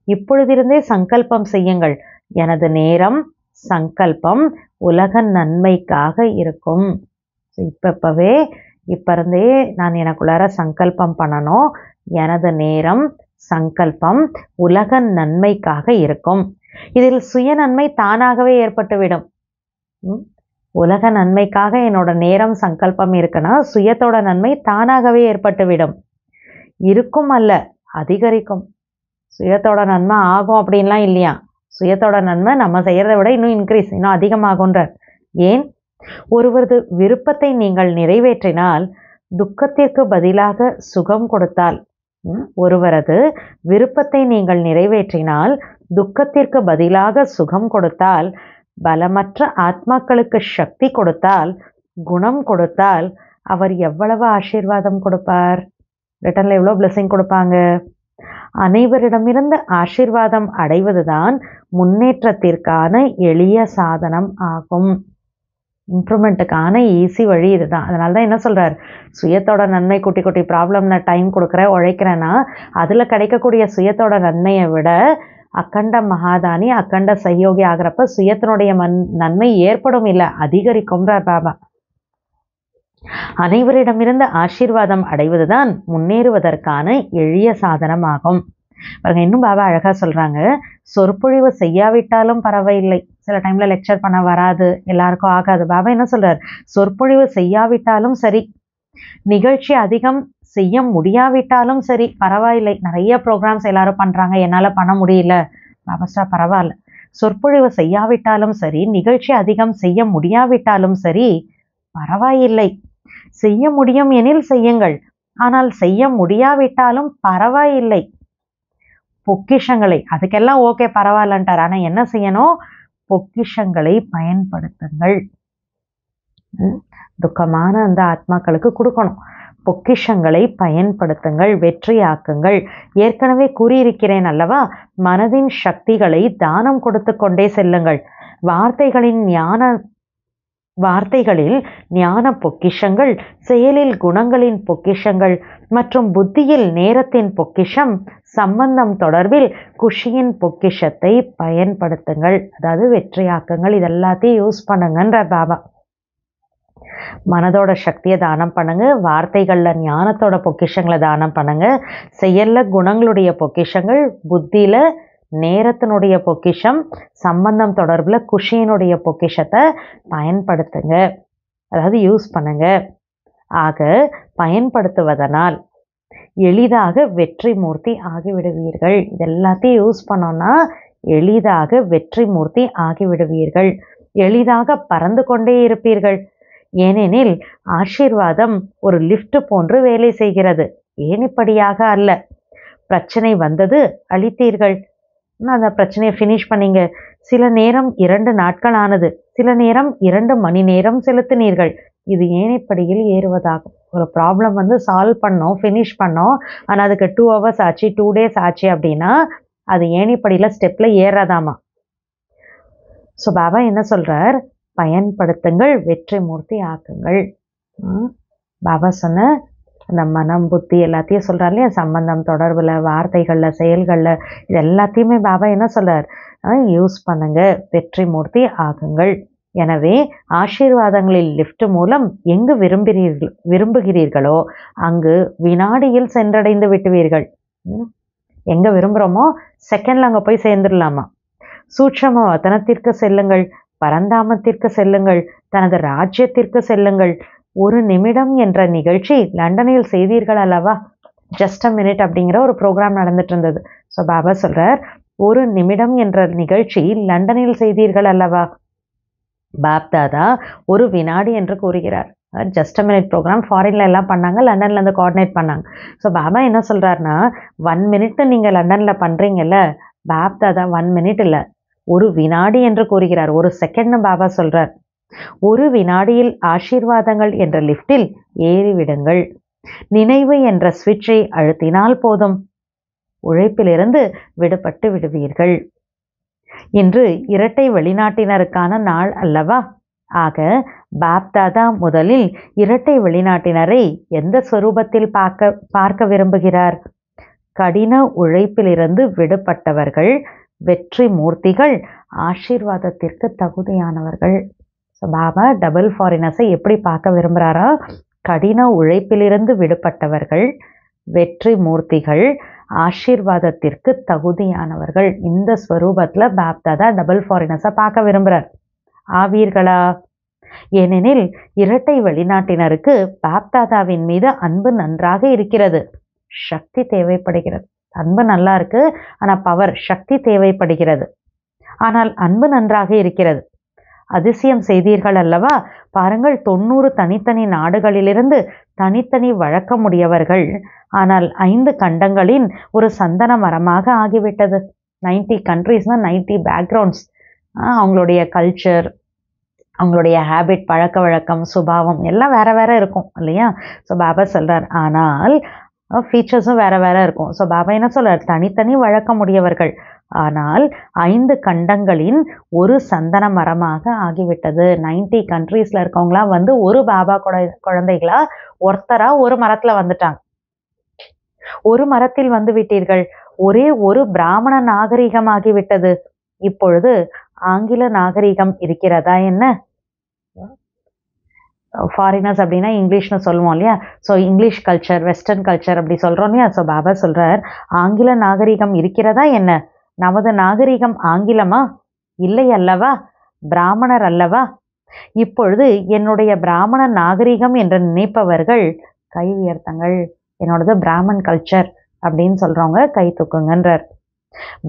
இப்பொழுதிருந்தே சங்கல்பம் செய்யுங்கள். எனது நேரம் சங்கல்பம் உலக நன்மைக்காக இருக்கும். இப்பவே இப்ப இருந்தே நான் எனக்குள்ளார சங்கல்பம் பண்ணணும். எனது நேரம் சங்கல்பம் உலக நன்மைக்காக இருக்கும். இதில் சுய நன்மை தானாகவே ஏற்பட்டுவிடும். உலக நன்மைக்காக என்னோட நேரம் சங்கல்பம் இருக்குன்னா சுயத்தோட நன்மை தானாகவே ஏற்பட்டுவிடும். இருக்கும் அல்ல, அதிகரிக்கும். சுயத்தோட நன்மை ஆகும் அப்படின்லாம் இல்லையா? சுயத்தோட நன்மை நம்ம செய்யறதை விட இன்னும் இன்க்ரீஸ், இன்னும் அதிகமாகுன்றார். ஏன்? ஒருவரது விருப்பத்தை நீங்கள் நிறைவேற்றினால் துக்கத்திற்கு பதிலாக சுகம் கொடுத்தால், ஒருவரது விருப்பத்தை நீங்கள் நிறைவேற்றினால் துக்கத்திற்கு பதிலாக சுகம் கொடுத்தால், பலமற்ற ஆத்மாக்களுக்கு சக்தி கொடுத்தால், குணம் கொடுத்தால் அவர் எவ்வளவு ஆசீர்வாதம் கொடுப்பார்? ரிட்டர்ன்ல எவ்வளோ பிளெஸிங் கொடுப்பாங்க? அனைவரிடமிருந்து ஆசீர்வாதம் அடைவதுதான் முன்னேற்றத்திற்கான எளிய சாதனம் ஆகும். இம்ப்ரூவ்மெண்ட்டுக்கான ஈஸி வழி இதுதான். அதனால தான் என்ன சொல்றார்? சுயத்தோட நன்மை குட்டி குட்டி ப்ராப்ளம் நான் டைம் கொடுக்குறேன், உழைக்கிறேன்னா அதில் கிடைக்கக்கூடிய சுயத்தோட நன்மையை விட அக்கண்ட மகாதானி அக்கண்ட சகயோகி ஆகிறப்ப சுயத்தினுடைய நன்மை ஏற்படும், இல்லை அதிகரிக்கும்ன்றார் பாபா. அனைவரிடமிருந்து ஆசீர்வாதம் அடைவதுதான் முன்னேறுவதற்கான எளிய சாதனமாகும். பாருங்க, இன்னும் பாபா அழகா சொல்றாங்க, சொற்பொழிவு செய்யாவிட்டாலும் பரவாயில்லை. சில டைம்ல லெக்சர் பண்ண வராது, எல்லாருக்கும் ஆகாது. பாபா என்ன சொல்றார்? சொற்பொழிவு செய்யாவிட்டாலும் சரி, நிகழ்ச்சி அதிகம் செய்ய முடியாவிட்டாலும் சரி பரவாயில்லை. நிறைய ப்ரோக்ராம்ஸ் எல்லாரும் பண்றாங்க, என்னால பண்ண முடியல. பாபாஸ்டா பரவாயில்ல. சொற்பொழிவு செய்யாவிட்டாலும் சரி, நிகழ்ச்சி அதிகம் செய்ய முடியாவிட்டாலும் சரி பரவாயில்லை. செய்ய முடியும் எனில் செய்யுங்கள், ஆனால் செய்ய முடியாவிட்டாலும் பரவாயில்லை. பொக்கிஷங்களை, அதுக்கெல்லாம் ஓகே பரவாயில்லன்ட்டார். ஆனா என்ன செய்யணும்? பொக்கிஷங்களை பயன்படுத்துங்கள். துக்கமான அந்த ஆத்மாக்களுக்கு கொடுக்கணும். பொக்கிஷங்களை பயன்படுத்துங்கள், வெற்றியாக்குங்கள். ஏற்கனவே கூறியிருக்கிறேன் அல்லவா? மனதின் சக்திகளை தானம் கொடுத்து கொண்டே செல்லுங்கள். வார்த்தைகளில் ஞான பொக்கிஷங்கள், செயலில் குணங்களின் பொக்கிஷங்கள் மற்றும் புத்தியில் நேரத்தின் பொக்கிஷம், சம்பந்தம் தொடர்பில் குஷியின் பொக்கிஷத்தை பயன்படுத்துங்கள். அதாவது வெற்றியாக்குங்கள். இதெல்லாத்தையும் யூஸ் பண்ணுங்கன்ற பாபா. மனதோட சக்தியை தானம் பண்ணுங்க, வார்த்தைகள்ல ஞானத்தோட பொக்கிஷங்களை தானம் பண்ணுங்க, செயல்ல குணங்களுடைய பொக்கிஷங்கள், புத்தியில நேரத்தினுடைய பொக்கிஷம், சம்பந்தம் தொடர்புல குஷியினுடைய பொக்கிஷத்தை பயன்படுத்துங்க. அதாவது யூஸ் பண்ணுங்க. ஆக பயன்படுத்துவதனால் எளிதாக வெற்றி மூர்த்தி ஆகிவிடுவீர்கள். இதெல்லாத்தையும் யூஸ் பண்ணோம்னா எளிதாக வெற்றி மூர்த்தி ஆகிவிடுவீர்கள். எளிதாக பறந்து கொண்டே இருப்பீர்கள். ஏனெனில் ஆசீர்வாதம் ஒரு லிஃப்ட் போன்று வேலை செய்கிறது. ஏனிப்படியாக அல்ல. பிரச்சனை வந்தது, அழித்தீர்கள், அந்த பிரச்சனையை ஃபினிஷ் பண்ணீங்க. சில நேரம் 2 நாட்கள் ஆனது, சில நேரம் 2 மணி நேரம் செலுத்தினீர்கள். இது ஏணிப்படியில் ஏறுவதாகும். ஒரு ப்ராப்ளம் வந்து சால்வ் பண்ணோம், ஃபினிஷ் பண்ணோம், ஆனால் அதுக்கு 2 hours ஆச்சு, 2 days ஆச்சு அப்படின்னா அது ஏணிப்படியில் ஸ்டெப்பில் ஏறாதாமா. ஸோ பாபா என்ன சொல்கிறார், பயன்படுத்துங்கள், வெற்றி மூர்த்தி ஆக்குங்கள். பாபா சொன்ன அந்த மனம் புத்தி எல்லாத்தையும் சொல்கிறார் இல்லையா, சம்பந்தம் தொடர்பில், வார்த்தைகளில், செயல்களில், இது எல்லாத்தையுமே பாபா என்ன சொல்கிறார், யூஸ் பண்ணுங்க, வெற்றி மூர்த்தி ஆகுங்கள். எனவே ஆசீர்வாதங்களில் லிஃப்ட் மூலம் எங்கு விரும்புகிறீர்களோ அங்கு வினாடியில் சென்றடைந்து விட்டுவீர்கள். எங்கே விரும்புகிறோமோ செகண்டில் அங்கே போய் சேர்ந்துடலாமா. சூட்சம வதனத்திற்கு செல்லுங்கள், பரந்தாமத்திற்கு செல்லுங்கள், தனது ராஜ்யத்திற்கு செல்லுங்கள். 1 நிமிடம் என்ற நிகழ்ச்சி லண்டனில் செய்தீர்கள் அல்லவா, ஜஸ்ட் அ மினிட் அப்படிங்கிற ஒரு ப்ரோக்ராம் நடந்துட்டு இருந்தது. ஸோ பாபா சொல்கிறார், 1 நிமிடம் என்ற நிகழ்ச்சி லண்டனில் செய்தீர்கள் அல்லவா. பாப்தாதா 1 வினாடி என்று கூறுகிறார். ஜஸ்ட் அ மினிட் ப்ரோக்ராம் ஃபாரின்ல எல்லாம் பண்ணாங்க, லண்டனில் இருந்து கோஆர்டினேட் பண்ணாங்க. ஸோ பாபா என்ன சொல்கிறாருன்னா, 1 minute நீங்கள் லண்டனில் பண்ணுறீங்கல்ல, பாப்தாதா 1 minute இல்லை, 1 வினாடி என்று கூறுகிறார். 1 செகண்ட்னு பாபா சொல்கிறார். 1 வினாடியில் ஆசீர்வாதங்கள் என்ற லிஃப்டில் ஏறிவிடுங்கள். நினைவு என்ற ஸ்விட்சை அழுத்தினால் போதும், உழைப்பிலிருந்து விடுபட்டு விடுவீர்கள். இன்று இரட்டை வெளிநாட்டினருக்கான நாள் அல்லவா. ஆக பாப்தாதா முதலில் இரட்டை வெளிநாட்டினரை எந்த ஸ்வரூபத்தில் பார்க்க விரும்புகிறார்? கடின உழைப்பிலிருந்து விடுபட்டவர்கள், வெற்றி மூர்த்திகள், ஆசீர்வாதத்திற்கு தகுதியானவர்கள். ஸோ பாபா டபுள் ஃபாரினர்ஸை எப்படி பார்க்க விரும்புகிறாரா? கடின உழைப்பிலிருந்து விடுபட்டவர்கள், வெற்றி மூர்த்திகள், ஆசீர்வாதத்திற்கு தகுதியானவர்கள். இந்த ஸ்வரூபத்தில் பாப்தாதா டபுள் ஃபாரினர்ஸை பார்க்க விரும்புகிறார். ஆவீர்களா? ஏனெனில் இரட்டை வெளிநாட்டினருக்கு பாப்தாதாவின் மீது அன்பு நன்றாக இருக்கிறது, சக்தி தேவைப்படுகிறது. அன்பு நல்லா இருக்கு, ஆனால் பவர், சக்தி தேவைப்படுகிறது. ஆனால் அன்பு நன்றாக இருக்கிறது. அதிசயம் செய்தீர்கள் அல்லவா. பாருங்கள், 90 தனித்தனி நாடுகளிலிருந்து தனித்தனி வழக்கமுடையவர்கள், ஆனால் 5 கண்டங்களின் ஒரு சந்தன மரமாக ஆகிவிட்டது. 90 கண்ட்ரீஸ்னால் 90 பேக்ரவுண்ட்ஸ். அவங்களுடைய கல்ச்சர், அவங்களுடைய ஹேபிட், பழக்க வழக்கம், சுபாவம் எல்லாம் வேற வேற இருக்கும் இல்லையா. ஸோ பாபா சொல்கிறார், ஆனால் ஃபீச்சர்ஸும் வேற வேற இருக்கும். ஸோ பாபா என்ன சொல்கிறார், தனித்தனி வழக்கமுடையவர்கள், ஆனால் 5 கண்டங்களின் ஒரு சந்தன மரமாக ஆகிவிட்டது. 90 கண்ட்ரீஸில் இருக்கவங்களாம் வந்து ஒரு பாபா குழந்தைகளா ஒருத்தரா ஒரு மரத்தில் வந்துட்டாங்க. ஒரு மரத்தில் வந்து விட்டீர்கள். ஒரே ஒரு பிராமண நாகரிகம் ஆகிவிட்டது. இப்பொழுது ஆங்கில நாகரிகம் இருக்கிறதா என்ன? ஃபாரினர்ஸ் அப்படின்னா இங்கிலீஷ்னு சொல்லுவோம் இல்லையா. So English culture, western culture அப்படி சொல்கிறோம் இல்லையா. ஸோ பாபா சொல்கிறார், ஆங்கில நாகரிகம் இருக்கிறதா என்ன? நமது நாகரிகம் ஆங்கிலமா? இல்லை அல்லவா, பிராமணர் அல்லவா. இப்பொழுது என்னுடைய பிராமண நாகரிகம் என்று நினைப்பவர்கள் கை உயர்த்தங்கள். என்னோடது பிராமன் கல்ச்சர் அப்படின்னு சொல்கிறவங்க கை தூக்குங்கன்றார்.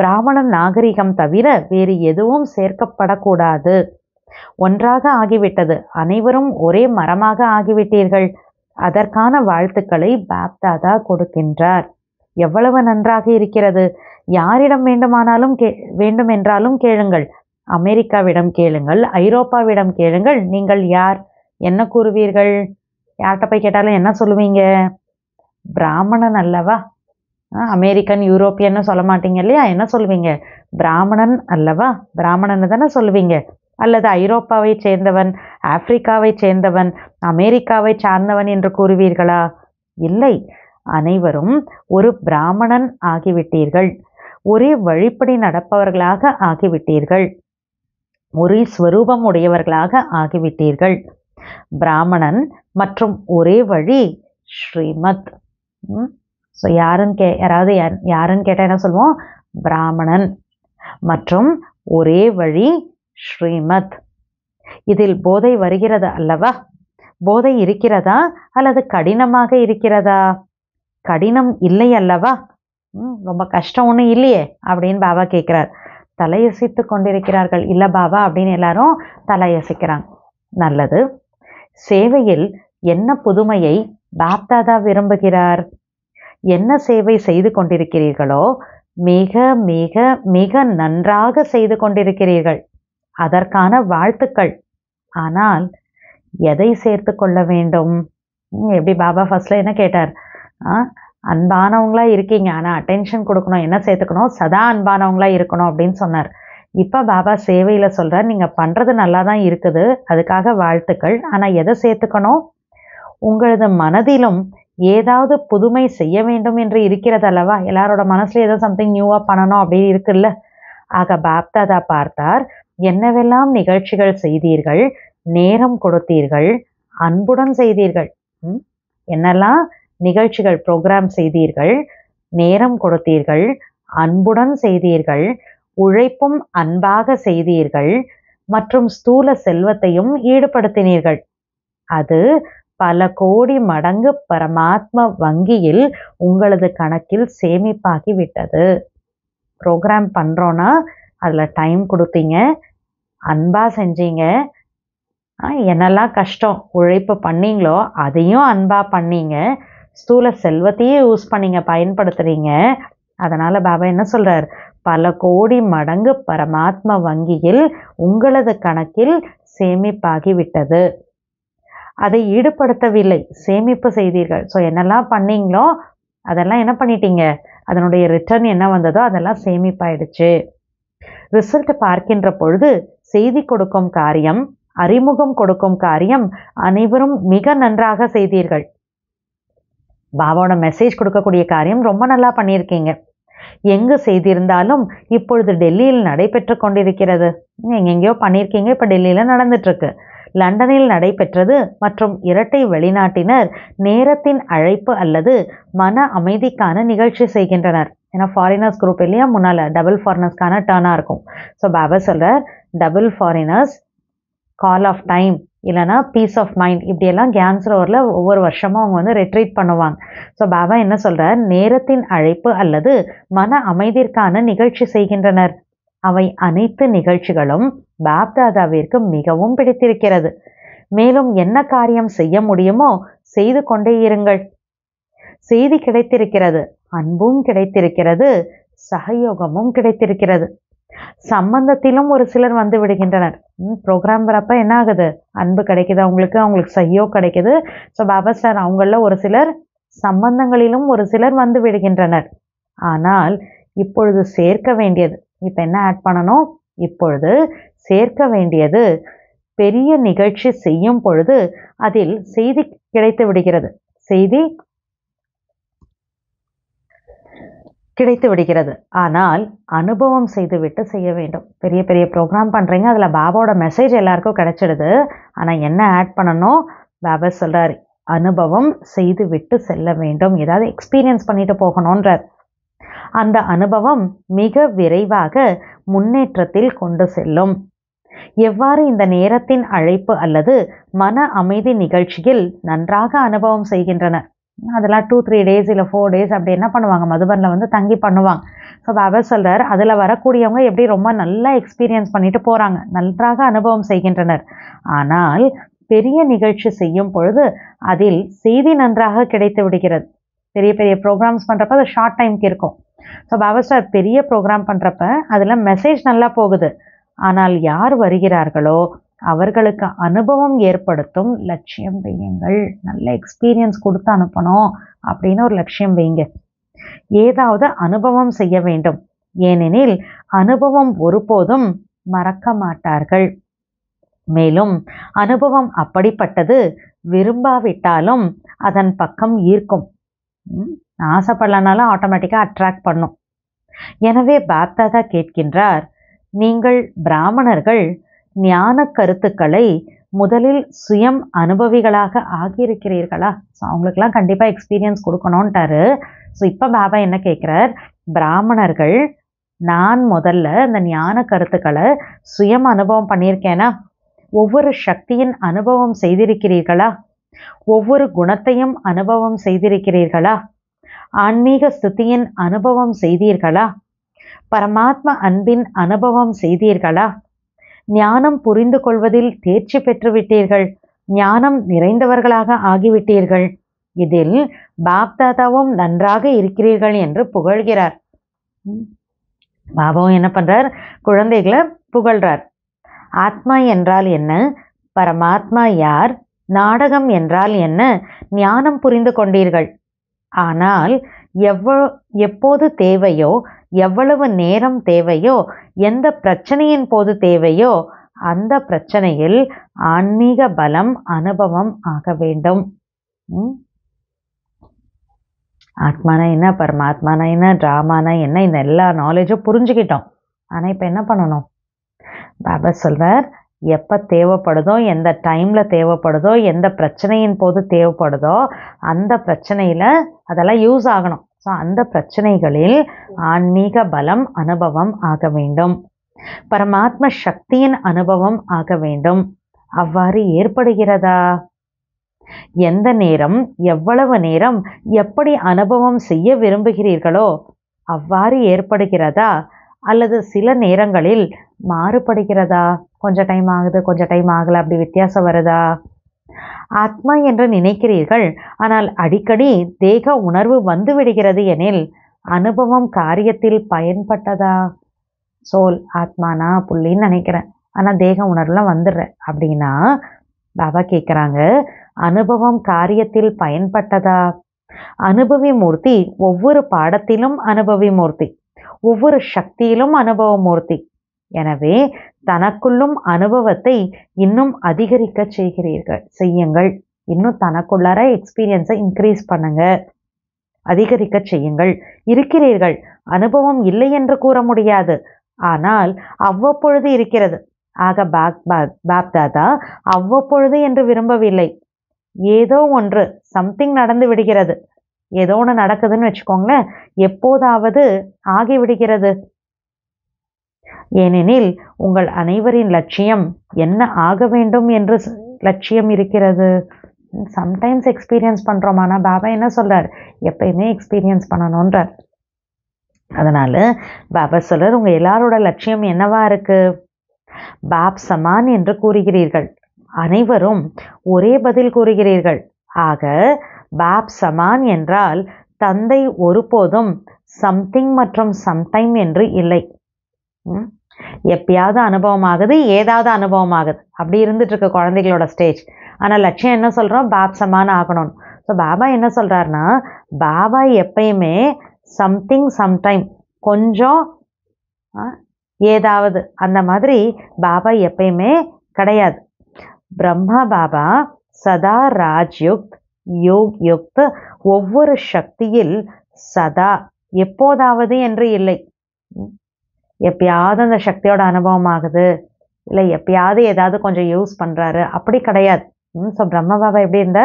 பிராமண நாகரிகம் தவிர வேறு எதுவும் சேர்க்கப்படக்கூடாது. ஒன்றாக ஆகிவிட்டது. அனைவரும் ஒரே மரமாக ஆகிவிட்டீர்கள். அதற்கான வாழ்த்துக்களை பாப்தாதா கொடுக்கின்றார். எவ்வளவு நன்றாக இருக்கிறது. யாரிடம் வேண்டுமென்றாலும் கேளுங்கள். அமெரிக்காவிடம் கேளுங்கள், ஐரோப்பாவிடம் கேளுங்கள். நீங்கள் யார்? என்ன கூறுவீர்கள்? யார்கிட்ட போய் கேட்டாலும் என்ன சொல்லுவீங்க? பிராமணன் அல்லவா. அமெரிக்கன், யூரோப்பியன்னு சொல்ல மாட்டீங்க இல்லையா. என்ன சொல்லுவீங்க? பிராமணன் அல்லவா. பிராமணன்னு தானே சொல்லுவீங்க. அல்லது ஐரோப்பாவை சேர்ந்தவன், ஆப்பிரிக்காவை சேர்ந்தவன், அமெரிக்காவை சார்ந்தவன் என்று கூறுவீர்களா? இல்லை, அனைவரும் ஒரு பிராமணன் ஆகிவிட்டீர்கள். ஒரே வழிப்படி நடப்பவர்களாக ஆகிவிட்டீர்கள். ஒரே ஸ்வரூபம் உடையவர்களாக ஆகிவிட்டீர்கள். பிராமணன் மற்றும் ஒரே வழி ஸ்ரீமத். ஸோ யாருன்னு கேட்டால் என்ன சொல்லுவோம்? பிராமணன் மற்றும் ஒரே வழி ஸ்ரீமத். இதில் போதை வருகிறது அல்லவா. போதை இருக்கிறதா அல்லது கடினமாக இருக்கிறதா? கடினம் இல்லை அல்லவா. ரொம்ப கஷ்டம் ஒன்றும் இல்லையே அப்படின்னு பாபா கேட்குறார். தலையசைத்து கொண்டிருக்கிறார்கள். இல்லை பாபா அப்படின்னு எல்லாரும் தலையசைக்கிறாங்க. நல்லது. சேவையில் என்ன புதுமையை பாப்தாதா விரும்புகிறார்? என்ன சேவை செய்து கொண்டிருக்கிறீர்களோ மிக மிக மிக நன்றாக செய்து கொண்டிருக்கிறீர்கள். அதற்கான வாழ்த்துக்கள். ஆனால் எதை சேர்த்து கொள்ள வேண்டும்? எப்படி பாபா ஃபர்ஸ்ட்ல என்ன கேட்டார்? அன்பானவங்களா இருக்கீங்க, ஆனால் அட்டென்ஷன் கொடுக்கணும், என்ன சேர்த்துக்கணும்? சதா அன்பானவங்களா இருக்கணும் அப்படின்னு சொன்னார். இப்போ பாபா சேவையில் சொல்கிறார், நீங்கள் பண்ணுறது நல்லா தான் இருக்குது, அதுக்காக வாழ்த்துக்கள். ஆனால் எதை சேர்த்துக்கணும்? உங்களது மனதிலும் ஏதாவது புதுமை செய்ய வேண்டும் என்று இருக்கிறது அல்லவா? எல்லாரோட மனசுல ஏதோ சம்திங் நியூவாக பண்ணணும் அப்படின்னு இருக்குல்ல. ஆக பாப்தாதா பார்த்தார், என்னவெல்லாம் நிகழ்ச்சிகள் செய்தீர்கள், நேரம் கொடுத்தீர்கள், அன்புடன் செய்தீர்கள். என்னெல்லாம் நிகழ்ச்சிகள் ப்ரோக்ராம் செய்தீர்கள், நேரம் கொடுத்தீர்கள், அன்புடன் செய்தீர்கள், உழைப்பும் அன்பாக செய்தீர்கள், மற்றும் ஸ்தூல செல்வத்தையும் ஈடுபடுத்தினீர்கள். அது பல கோடி மடங்கு பரமாத்ம வங்கியில் உங்களது கணக்கில் சேமிப்பாகி விட்டது. ப்ரோக்ராம் பண்ணுறோன்னா அதில் டைம் கொடுத்தீங்க, அன்பாக செஞ்சீங்க, என்னெல்லாம் கஷ்டம் உழைப்பு பண்ணீங்களோ அதையும் அன்பாக பண்ணீங்க, ஸ்தூல செல்வத்தையும் யூஸ் பண்ணீங்க, பயன்படுத்துகிறீங்க. அதனால் பாபா என்ன சொல்கிறார்? பல கோடி மடங்கு பரமாத்ம வங்கியில் உங்களது கணக்கில் சேமிப்பாகி விட்டது. அதை ஈடுபடுத்தவில்லை, சேமிப்பு செய்தீர்கள். ஸோ என்னெல்லாம் பண்ணீங்களோ அதெல்லாம் என்ன பண்ணிட்டீங்க? அதனுடைய ரிட்டர்ன் என்ன வந்ததோ அதெல்லாம் சேமிப்பாயிடுச்சு. ரிசல்ட் பார்க்கின்ற பொழுது செய்தி கொடுக்கும் காரியம், அறிமுகம் கொடுக்கும் காரியம் அனைவரும் மிக நன்றாக செய்தீர்கள். பாபாவோட மெசேஜ் கொடுக்கக்கூடிய காரியம் ரொம்ப நல்லா பண்ணியிருக்கீங்க. எங்கு செய்திருந்தாலும் இப்பொழுது டெல்லியில் நடைபெற்று கொண்டிருக்கிறது. எங்கெங்கேயோ பண்ணியிருக்கீங்க, இப்போ டெல்லியில் நடந்துட்டுருக்கு. லண்டனில் நடைபெற்றது மற்றும் இரட்டை வெளிநாட்டினர் நேரத்தின் அழைப்பு அல்லது மன அமைதிக்கான நிகழ்ச்சி செய்கின்றனர். ஏன்னா ஃபாரினர்ஸ் குரூப் இல்லையா, முன்னால் டபுள் ஃபாரினர்ஸ்க்கான டர்னாக இருக்கும். ஸோ பாபா சொல்கிறார், double foreigners call of time இல்லைனா பீஸ் ஆஃப் மைண்ட், இப்படியெல்லாம் கேன்சரோரில் ஒவ்வொரு வருஷமும் அவங்க வந்து ரெட்ரீட் பண்ணுவாங்க. ஸோ பாபா என்ன சொல்கிறார்? நேரத்தின் அழைப்பு அல்லது மன அமைதிக்கான நிகழ்ச்சி செய்கின்றனர். அவை அனைத்து நிகழ்ச்சிகளும் பாப்தாதாவிற்கு மிகவும் பிடித்திருக்கிறது. மேலும் என்ன காரியம் செய்ய முடியுமோ செய்து கொண்டே இருங்கள். செய்தி கிடைத்திருக்கிறது, அன்பும் கிடைத்திருக்கிறது, சகயோகமும் கிடைத்திருக்கிறது. சம்பந்தத்திலும் ஒரு சிலர் வந்து விடுகின்றனர். ப்ரோக்ராம் வரப்ப என்ன ஆகுது? அன்பு கிடைக்குது அவங்களுக்கு, அவங்களுக்கு சகயோகம் கிடைக்குது. ஸோ பாபா சார் அவங்கள ஒரு சிலர், சம்பந்தங்களிலும் ஒரு சிலர் வந்து விடுகின்றனர். ஆனால் இப்பொழுது சேர்க்க வேண்டியது, இப்போ என்ன ஆட் பண்ணணும்? இப்பொழுது சேர்க்க வேண்டியது, பெரிய நிகழ்ச்சி செய்யும் பொழுது அதில் செய்தி கிடைத்து விடுகிறது, செய்தி கிடைத்து விடுகிறது. ஆனால் அனுபவம் செய்துவிட்டு செய்ய வேண்டும். பெரிய பெரிய ப்ரோக்ராம் பண்ணுறீங்க, அதில் பாபாவோட மெசேஜ் எல்லாருக்கும் கிடைச்சிடுது. ஆனால் என்ன ஆட் பண்ணணும்? பாபா சொல்கிறார், அனுபவம் செய்துவிட்டு செல்ல வேண்டும். ஏதாவது எக்ஸ்பீரியன்ஸ் பண்ணிட்டு போகணுன்றார். அந்த அனுபவம் மிக விரைவாக முன்னேற்றத்தில் கொண்டு செல்லும். எவ்வாறு இந்த நேரத்தின் அழைப்பு அல்லது மன அமைதி நிகழ்ச்சியில் நன்றாக அனுபவம் செய்கின்றனர். அதெல்லாம் 2-3 days இல்லை 4 days அப்படி என்ன பண்ணுவாங்க, மதுபனில் வந்து தங்கி பண்ணுவாங்க. ஸோ பாபா சொல்கிறார், அதில் வரக்கூடியவங்க எப்படி ரொம்ப நல்லா எக்ஸ்பீரியன்ஸ் பண்ணிட்டு போகிறாங்க, நன்றாக அனுபவம் செய்கின்றனர். ஆனால் பெரிய நிகழ்ச்சி செய்யும் பொழுது அதில் செய்தி நன்றாக கிடைத்து விடுகிறது. பெரிய பெரிய ப்ரோக்ராம்ஸ் பண்ணுறப்ப அது ஷார்ட் டைம்க்கு இருக்கும். ஸோ பாபா சார் பெரிய ப்ரோக்ராம் பண்ணுறப்ப அதில் மெசேஜ் நல்லா போகுது. ஆனால் யார் வருகிறார்களோ அவர்களுக்கு அனுபவம் ஏற்படுத்தும் லட்சியம் வையுங்கள். நல்ல எக்ஸ்பீரியன்ஸ் கொடுத்து அனுப்பணும் அப்படின்னு ஒரு லட்சியம் வைங்க. ஏதாவது அனுபவம் செய்ய வேண்டும், ஏனெனில் அனுபவம் ஒருபோதும் மறக்க மாட்டார்கள். மேலும் அனுபவம் அப்படிப்பட்டது, விரும்பாவிட்டாலும் அதன் பக்கம் ஈர்க்கும். ஆசைப்படலனாலும் ஆட்டோமேட்டிக்காக அட்ராக்ட் பண்ணும். எனவே பாப்தாதா கேட்கின்றார், நீங்கள் பிராமணர்கள் ஞான கருத்துக்களை முதலில் சுயம் அனுபவிகளாக ஆகியிருக்கிறீர்களா? ஸோ அவங்களுக்கெல்லாம் கண்டிப்பாக எக்ஸ்பீரியன்ஸ் கொடுக்கணுன்ட்டாரு. ஸோ இப்போ பாபா என்ன கேட்குறார்? பிராமணர்கள் நான் முதல்ல இந்த ஞான கருத்துக்களை சுயம் அனுபவம் பண்ணியிருக்கேனா? ஒவ்வொரு சக்தியின் அனுபவம் செய்திருக்கிறீர்களா? ஒவ்வொரு குணத்தையும் அனுபவம் செய்திருக்கிறீர்களா? ஆன்மீக ஸ்திதியின் அனுபவம் செய்தீர்களா? பரமாத்ம அன்பின் அனுபவம் செய்தீர்களா? ஞானம் புரிந்து கொள்வதில் தேர்ச்சி பெற்றுவிட்டீர்கள், ஞானம் நிறைந்தவர்களாக ஆகிவிட்டீர்கள். இதில் பாப்தாதாவும் நன்றாக இருக்கிறீர்கள் என்று புகழ்கிறார். பாபாவும் என்ன பண்றார்? குழந்தைகளை புகழ்றார். ஆத்மா என்றால் என்ன? பரமாத்மா யார்? நாடகம் என்றால் என்ன ஞானம் புரிந்து கொண்டீர்கள். ஆனால் எப்போது தேவையோ, எவ்வளவு நேரம் தேவையோ, எந்த பிரச்சனையின் போது தேவையோ அந்த பிரச்சனையில் ஆன்மீக பலம் அனுபவம் ஆக வேண்டும். ஆத்மானா என்ன, பரமாத்மானா என்ன, டிராமானா என்ன, இந்த எல்லா நாலேஜும் புரிஞ்சுக்கிட்டோம். ஆனால் இப்போ என்ன பண்ணணும்? பாபா சொல்றார், எப்போ தேவைப்படுதோ, எந்த டைமில் தேவைப்படுதோ, எந்த பிரச்சனையின் போது தேவைப்படுதோ அந்த பிரச்சனையில் அதெல்லாம் யூஸ் ஆகணும். ஸோ அந்த பிரச்சனைகளில் ஆன்மீக பலம் அனுபவம் ஆக வேண்டும், பரமாத்ம சக்தியின் அனுபவம் ஆக வேண்டும். அவ்வாறு ஏற்படுகிறதா? எந்த நேரம், எவ்வளவு நேரம், எப்படி அனுபவம் செய்ய விரும்புகிறீர்களோ அவ்வாறு ஏற்படுகிறதா? அல்லது சில நேரங்களில் மாறுபடுகிறதா? கொஞ்சம் டைம் ஆகுது, கொஞ்சம் டைம் ஆகலை, அப்படி வித்தியாசம் வருதா? ஆத்மா என்று நினைக்கிறீர்கள், ஆனால் அடிக்கடி தேக உணர்வு வந்து விடுகிறது எனில் அனுபவம் காரியத்தில் பயன்பட்டதா? சோல் ஆத்மானா புள்ளின்னு நினைக்கிறேன், ஆனால் தேக உணர்வுலாம் வந்துடுறேன் அப்படின்னா பாபா கேட்குறாங்க, அனுபவம் காரியத்தில் பயன்பட்டதா? அனுபவி மூர்த்தி ஒவ்வொரு பாடத்திலும் அனுபவி மூர்த்தி, ஒவ்வொரு சக்தியிலும் அனுபவ மூர்த்தி. எனவே தனக்குள்ளும் அனுபவத்தை இன்னும் அதிகரிக்க செய்யுங்கள். இன்னும் தனக்குள்ளார எக்ஸ்பீரியன்ஸை இன்க்ரீஸ் பண்ணுங்க, அதிகரிக்க செய்யுங்கள். இருக்கிறீர்கள், அனுபவம் இல்லை என்று கூற முடியாது, ஆனால் அவ்வப்பொழுது இருக்கிறது. ஆக பாப் தாதா அவ்வப்பொழுது என்று விரும்பவில்லை. ஏதோ ஒன்று சம்திங் நடந்து விடுகிறது, ஏதோ ஒன்று நடக்குதுன்னு வச்சுக்கோங்களேன், எப்போதாவது ஆகிவிடுகிறது. ஏனெனில் உங்கள் அனைவரின் லட்சியம் என்ன ஆக வேண்டும் என்று லட்சியம் இருக்கிறது. சம்டைம்ஸ் எக்ஸ்பீரியன்ஸ் பண்ணுறோம், ஆனால் பாபா என்ன சொல்கிறார், எப்பயுமே எக்ஸ்பீரியன்ஸ் பண்ணணுன்றார். அதனால் பாபா சொல்கிறார், உங்கள் எல்லாரோட லட்சியம் என்னவா இருக்குது? பாப் சமான் என்று கூறுகிறீர்கள், அனைவரும் ஒரே பதில் கூறுகிறீர்கள். ஆக பாப் சமான் என்றால் தந்தை ஒருபோதும் சம்திங் மற்றும் சம்டைம் என்று இல்லை. எப்பயாவது அனுபவம் ஆகுது, ஏதாவது அனுபவம் ஆகுது, அப்படி இருந்துட்டு இருக்கு குழந்தைகளோட ஸ்டேஜ். ஆனால் லட்சியம் என்ன சொல்கிறோம்? பாப் சமான் ஆகணும். ஸோ பாபா என்ன சொல்கிறாருன்னா, பாபா எப்பயுமே சம்திங் சம்டைம், கொஞ்சம் ஏதாவது, அந்த மாதிரி பாபா எப்பயுமே கிடையாது. பிரம்மா பாபா சதா ராஜ்யுக்த் யோக் யுக்த், ஒவ்வொரு சக்தியில் சதா, எப்போதாவது என்று இல்லை. எப்பயாவது அந்த சக்தியோட அனுபவம் ஆகுது, இல்லை எப்பயாவது ஏதாவது கொஞ்சம் யூஸ் பண்ணுறாரு, அப்படி கிடையாது. ஸோ பிரம்ம பாபா எப்படி இருந்த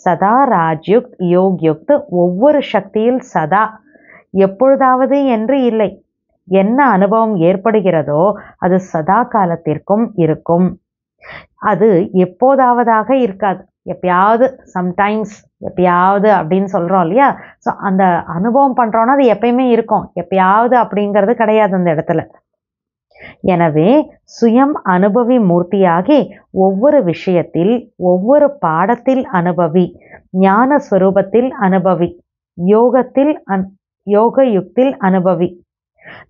சதா ராஜ்யுக்த் யோக் யுக்த், ஒவ்வொரு சக்தியில் சதா, எப்பொழுதாவது என்று இல்லை. என்ன அனுபவம் ஏற்படுகிறதோ அது சதா காலத்திற்கும் இருக்கும், அது எப்போதாவதாக இருக்காது. எப்பயாவது சம்டைம்ஸ், எப்பயாவது அப்படின்னு சொல்கிறோம் இல்லையா? ஸோ அந்த அனுபவம் பண்ணுறோன்னா அது எப்பயுமே இருக்கும், எப்பயாவது அப்படிங்கிறது கிடையாது அந்த இடத்துல. எனவே சுயம் அனுபவி மூர்த்தியாகி ஒவ்வொரு விஷயத்தில், ஒவ்வொரு பாடத்தில் அனுபவி, ஞான ஸ்வரூபத்தில் அனுபவி, யோகத்தில் யோக யுக்தில் அனுபவி,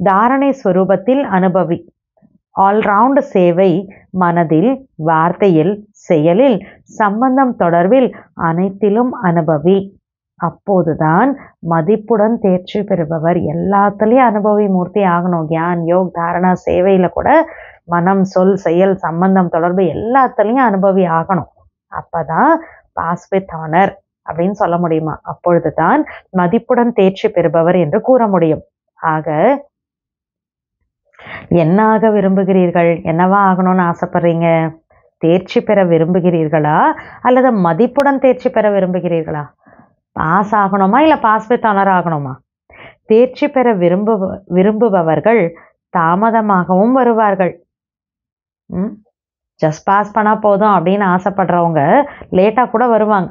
தாரணை ஸ்வரூபத்தில் அனுபவி, ஆல்ரவுண்ட் சேவை, மனதில், வார்த்தையில், செயலில், சம்பந்தம் தொடர்பில் அனைத்திலும் அனுபவி. அப்போதுதான் மதிப்புடன் தேர்ச்சி பெறுபவர். எல்லாத்துலேயும் அனுபவி மூர்த்தி ஆகணும். கியான் யோக் தாரணா சேவையில் கூட மனம் சொல் செயல் சம்பந்தம் தொடர்பு எல்லாத்துலேயும் அனுபவி ஆகணும். அப்போதான் பாஸ் வித் ஆனர் அப்படின்னு சொல்ல முடியுமா? அப்பொழுது தான் மதிப்புடன் தேர்ச்சி பெறுபவர் என்று கூற முடியும். ஆக என்ன ஆக விரும்புகிறீர்கள்? என்னவா ஆகணும்னு ஆசைப்படுறீங்க? தேர்ச்சி பெற விரும்புகிறீர்களா அல்லது மதிப்புடன் தேர்ச்சி பெற விரும்புகிறீர்களா? பாஸ் ஆகணுமா இல்லை பாஸ் வித் ஆனர் ஆகணுமா? தேர்ச்சி பெற விரும்புபவர்கள் தாமதமாகவும் வருவார்கள். ஜஸ்ட் பாஸ் பண்ணால் போதும் அப்படின்னு ஆசைப்படுறவங்க லேட்டாக கூட வருவாங்க.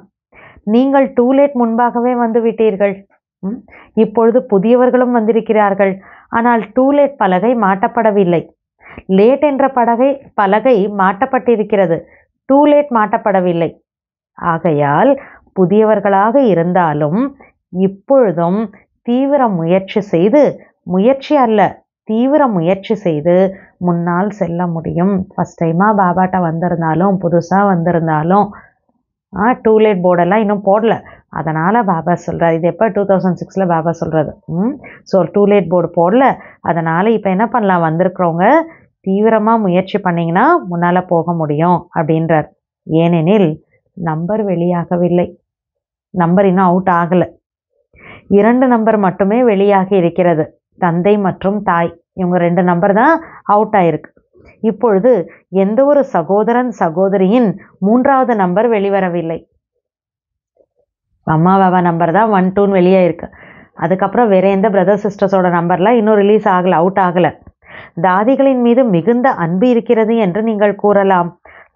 நீங்கள் டூ லேட் முன்பாகவே வந்து விட்டீர்கள். இப்பொழுது புதியவர்களும் வந்திருக்கிறார்கள். ஆனால் டூ லேட் பலகை மாட்டப்படவில்லை. லேட் என்ற பலகை மாட்டப்பட்டிருக்கிறது, டூ லேட் மாட்டப்படவில்லை. ஆகையால் புதியவர்களாக இருந்தாலும் இப்பொழுதும் தீவிர முயற்சி செய்து முன்னால் செல்ல முடியும். ஃபஸ்ட் டைமாக பாபாட்ட வந்திருந்தாலும் புதுசாக வந்திருந்தாலும் டூலேட் போர்டெல்லாம் இன்னும் போடல. அதனால் பாபா சொல்கிறார், இது எப்போ 2006 பாபா சொல்கிறது. ஸோ டூலேட் போர்டு போடல. அதனால் இப்போ என்ன பண்ணலாம், வந்திருக்கிறவங்க தீவிரமாக முயற்சி பண்ணிங்கன்னா முன்னால் போக முடியும் அப்படின்றார். ஏனெனில் நம்பர் வெளியாகவில்லை, நம்பர் இன்னும் அவுட் ஆகலை. 2 நம்பர் மட்டுமே வெளியாகி இருக்கிறது, தந்தை மற்றும் தாய். இவங்க 2 நம்பர் தான் அவுட் ஆயிருக்கு. இப்பொழுது எந்த ஒரு சகோதரன் சகோதரியின் 3வது நம்பர் வெளிவரவில்லை. அம்மா பாபா நம்பர் தான் 1 2 வெளியே இருக்கு. அதுக்கப்புறம் வேற எந்த பிரதர் சிஸ்டர்ஸோட நம்பர்லாம் இன்னும் ரிலீஸ் ஆகலை, அவுட் ஆகலை. தாதிகளின் மீது மிகுந்த அன்பு இருக்கிறது என்று நீங்கள் கூறலாம்.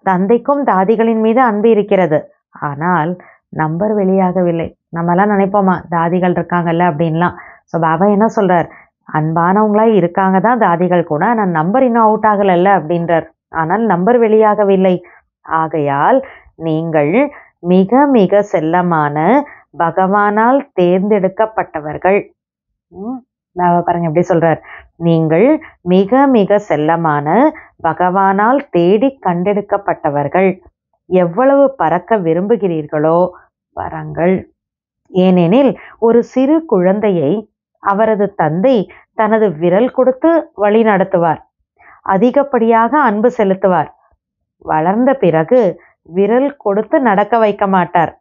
தந்தைக்கும் தாதிகளின் மீது அன்பு இருக்கிறது, ஆனால் நம்பர் வெளியாகவில்லை. நம்மலாம் நினைப்போமா தாதிகள் இருக்காங்கல்ல அப்படின்லாம். ஸோ பாபா என்ன சொல்றார், அன்பானவங்களா இருக்காங்க தான் தாதிகள் கூட, ஆனால் நம்பர் இன்னும் அவுட் ஆகலைல்ல அப்படின்றார். ஆனால் நம்பர் வெளியாகவில்லை. ஆகையால் நீங்கள் மிக மிக செல்லமான பகவானால் தேர்ந்தெடுக்கப்பட்டவர்கள். பாருங்க எப்படி சொல்றார், நீங்கள் மிக மிக செல்லமான பகவானால் தேடி கண்டெடுக்கப்பட்டவர்கள். எவ்வளவு பறக்க விரும்புகிறீர்களோ பறங்கள். ஏனெனில் ஒரு சிறு குழந்தையை அவரது தந்தை தனது விரல் கொடுத்து வழி நடத்துவார், அதிகப்படியாக அன்பு செலுத்துவார். வளர்ந்த பிறகு விரல் கொடுத்து நடக்க வைக்க மாட்டார்,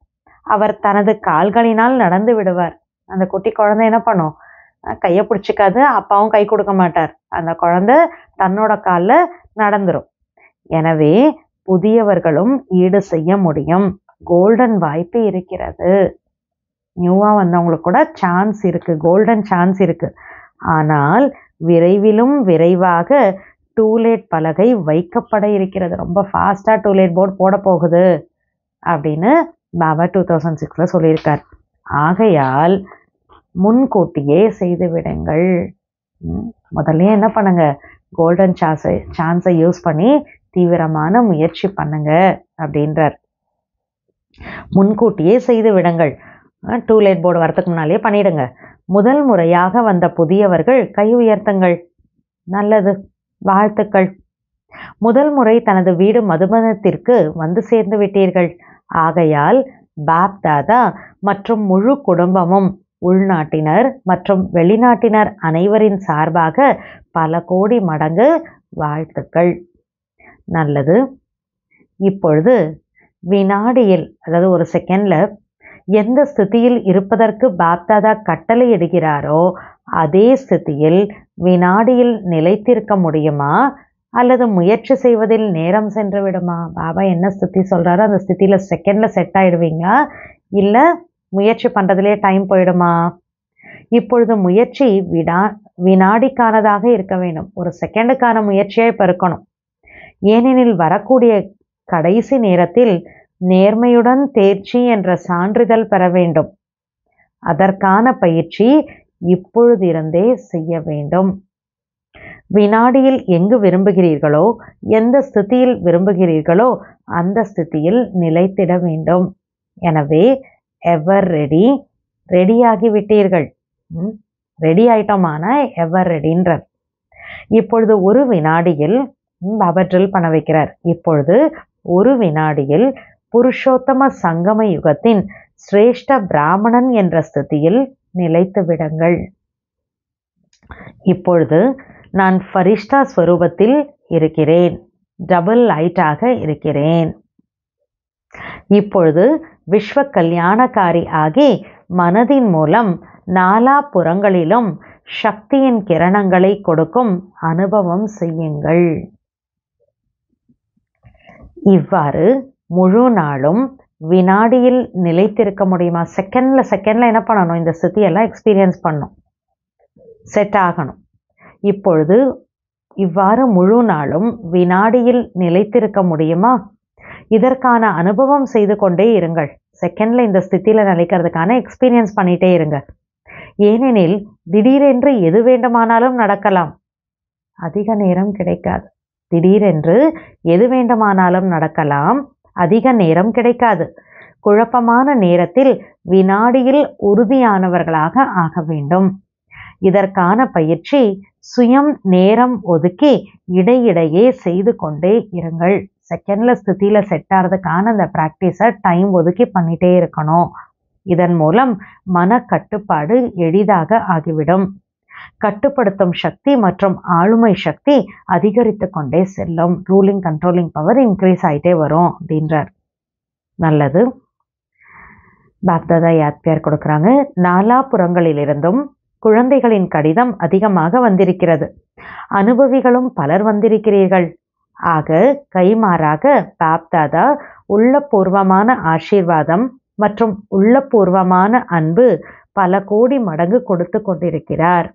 அவர் தனது கால்களினால் நடந்து விடுவார். அந்த குட்டி குழந்தை என்ன பண்ணும், கையை பிடிச்சிக்காது, அப்பாவும் கை கொடுக்க மாட்டார், அந்த குழந்தை தன்னோட காலில் நடந்துரும். எனவே புதியவர்களும் ஈடு செய்ய முடியும், கோல்டன் வாய்ப்பு இருக்கிறது. நியூவாக வந்தவங்களுக்கு கூட சான்ஸ் இருக்குது, கோல்டன் சான்ஸ் இருக்குது. ஆனால் விரைவிலும் விரைவாக டூலேட் பலகை வைக்கப்பட இருக்கிறது. ரொம்ப ஃபாஸ்ட்டாக டூலேட் போர்டு போட போகுது அப்படின்னு பாபா 2006 சொல்லியிருக்கார். ஆகையால் முன்கூட்டியே செய்து விடுங்கள். முதல்ல என்ன பண்ணுங்க, கோல்டன் சான்ஸை யூஸ் பண்ணி தீவிரமான முயற்சி பண்ணுங்க அப்படின்றார். முன்கூட்டியே செய்து விடுங்கள். டூலேட் போர்டு வரத்துக்கு முன்னாலே பண்ணிடுங்க. முதல் முறையாக வந்த புதியவர்கள் கை உயர்த்துங்கள். நல்லது, வாழ்த்துக்கள். முதல் முறை தனது வீடு மதுபனத்திற்கு வந்து சேர்ந்து விட்டீர்கள். ஆகையால் பாப் தாதா மற்றும் முழு குடும்பமும் உள்நாட்டினர் மற்றும் வெளிநாட்டினர் அனைவரின் சார்பாக பல கோடி மடங்கு வாழ்த்துக்கள். நல்லது. இப்பொழுது வினாடியில், அதாவது ஒரு செகண்ட்ல எந்த ஸ்திதியில் இருப்பதற்கு பாப்தாதா கட்டளை இடுகிறாரோ அதே ஸ்திதியில் வினாடியில் நிலைத்திருக்க முடியுமா அல்லது முயற்சி செய்வதில் நேரம் சென்று விடுமா? பாபா என்ன ஸ்திதி சொல்றாரோ அந்த ஸ்திதியில் செகண்ட்ல செட் ஆயிடுவீங்களா, இல்லை முயற்சி பண்ணுறதுலேயே டைம் போயிடுமா? இப்பொழுது முயற்சி வினாடிக்கானதாக இருக்க வேண்டும், ஒரு செகண்டுக்கான முயற்சியாக இப்போ இருக்கணும். ஏனெனில் வரக்கூடிய கடைசி நேரத்தில் நேர்மையுடன் தேர்ச்சி என்ற சான்றிதழ் பெற வேண்டும். அதற்கான பயிற்சி இப்பொழுதிருந்தே செய்ய வேண்டும். வினாடியில் எங்கு விரும்புகிறீர்களோ, எந்த ஸ்திதியில் விரும்புகிறீர்களோ அந்த ஸ்திதியில் நிலைத்திட வேண்டும். எனவே எவர் ரெடி, ரெடியாகிவிட்டீர்கள். ரெடி ஆயிட்டோமான எவர் ரெடின்றார். இப்பொழுது ஒரு வினாடியில் பாபா ட்ரில் பண்ண வைக்கிறார். இப்பொழுது ஒரு வினாடியில் புருஷோத்தம சங்கம யுகத்தின் சிரேஷ்ட பிராமணன் என்ற ஸ்திதியில் நிலைத்து விடுங்கள். இப்பொழுது நான் ஃபரிஷ்டா ஸ்வரூபத்தில் இருக்கிறேன், டபுள் லைட்டாக இருக்கிறேன். இப்பொழுது விஸ்வ கல்யாணக்காரி ஆகி மனதின் மூலம் நாலா புறங்களிலும் சக்தியின் கிரணங்களை கொடுக்கும் அனுபவம் செய்யுங்கள். இவ்வாறு முழு நாளும் வினாடியில் நிலைத்திருக்க முடியுமா? செகண்ட்ல என்ன பண்ணணும், இந்த ஸ்திதியெல்லாம் எக்ஸ்பீரியன்ஸ் பண்ணணும், செட் ஆகணும். இப்பொழுது இவ்வாறு முழு நாளும் வினாடியில் நிலைத்திருக்க முடியுமா? இதற்கான அனுபவம் செய்து கொண்டே இருங்கள். செகண்ட்ல இந்த ஸ்திதியில் நிலைக்கிறதுக்கான எக்ஸ்பீரியன்ஸ் பண்ணிட்டே இருங்க. ஏனெனில் திடீரென்று எது வேண்டுமானாலும் நடக்கலாம், அதிக நேரம் கிடைக்காது. திடீரென்று எது வேண்டுமானாலும் நடக்கலாம், அதிக நேரம் கிடைக்காது. குழப்பமான நேரத்தில் வினாடியில் உறுதியானவர்களாக ஆக வேண்டும். இதற்கான பயிற்சி சுயம் நேரம் ஒதுக்கி இடையிடையே செய்து கொண்டே இருங்கள். செகண்டில் ஸ்திதியில் செட் ஆகிறதுக்கான அந்த ப்ராக்டிஸை டைம் ஒதுக்கி பண்ணிகிட்டே இருக்கணும். இதன் மூலம் மன கட்டுப்பாடு எளிதாக ஆகிவிடும். கட்டுப்படுத்தும் சக்தி மற்றும் ஆளுமை சக்தி அதிகரித்து கொண்டே செல்லும். ரூலிங் கண்ட்ரோலிங் பவர் இன்க்ரீஸ் ஆகிட்டே வரும் அப்படின்றார். நல்லது. பாப்தாதா யாத்யார் கொடுக்குறாங்க. நாலாபுறங்களிலிருந்தும் குழந்தைகளின் கடிதம் அதிகமாக வந்திருக்கிறது. அனுபவிகளும் பலர் வந்திருக்கிறீர்கள். ஆக கைமாறாக பாப்தாதா உள்ளபூர்வமான ஆசீர்வாதம் மற்றும் உள்ளபூர்வமான அன்பு பல கோடி மடங்கு கொடுத்து கொண்டிருக்கிறார்.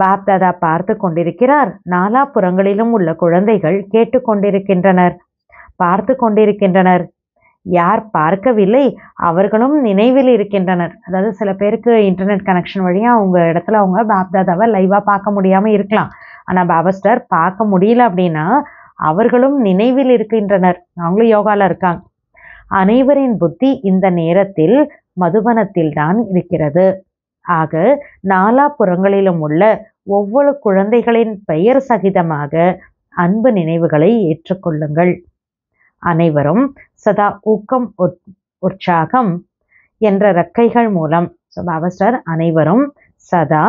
பாப்தாதா பார்த்து கொண்டிருக்கிறார். நாலாபுறங்களிலும் உள்ள குழந்தைகள் கேட்டுக்கொண்டிருக்கின்றனர், பார்த்து கொண்டிருக்கின்றனர். யார் பார்க்கவில்லை அவர்களும் நினைவில் இருக்கின்றனர். அதாவது சில பேருக்கு இன்டர்நெட் கனெக்ஷன் வழியாக அவங்க இடத்துல அவங்க பாப்தாதாவை லைவாக பார்க்க முடியாமல் இருக்கலாம். ஆனால் பாபாஸ்டர் பார்க்க முடியல அப்படின்னா அவர்களும் நினைவில் இருக்கின்றனர். அவங்களும் யோகாவில் இருக்காங்க. அனைவரின் புத்தி இந்த நேரத்தில் மதுபனத்தில் தான் இருக்கிறது. ஆக நாலாபுறங்களிலும் உள்ள ஒவ்வொரு குழந்தைகளின் பெயர் சகிதமாக அன்பு நினைவுகளை ஏற்றுக்கொள்ளுங்கள். அனைவரும் சதா ஊக்கம் உற்சாகம் என்ற ரெக்கைகள் மூலம், பாபாஸ்டர் அனைவரும் சதா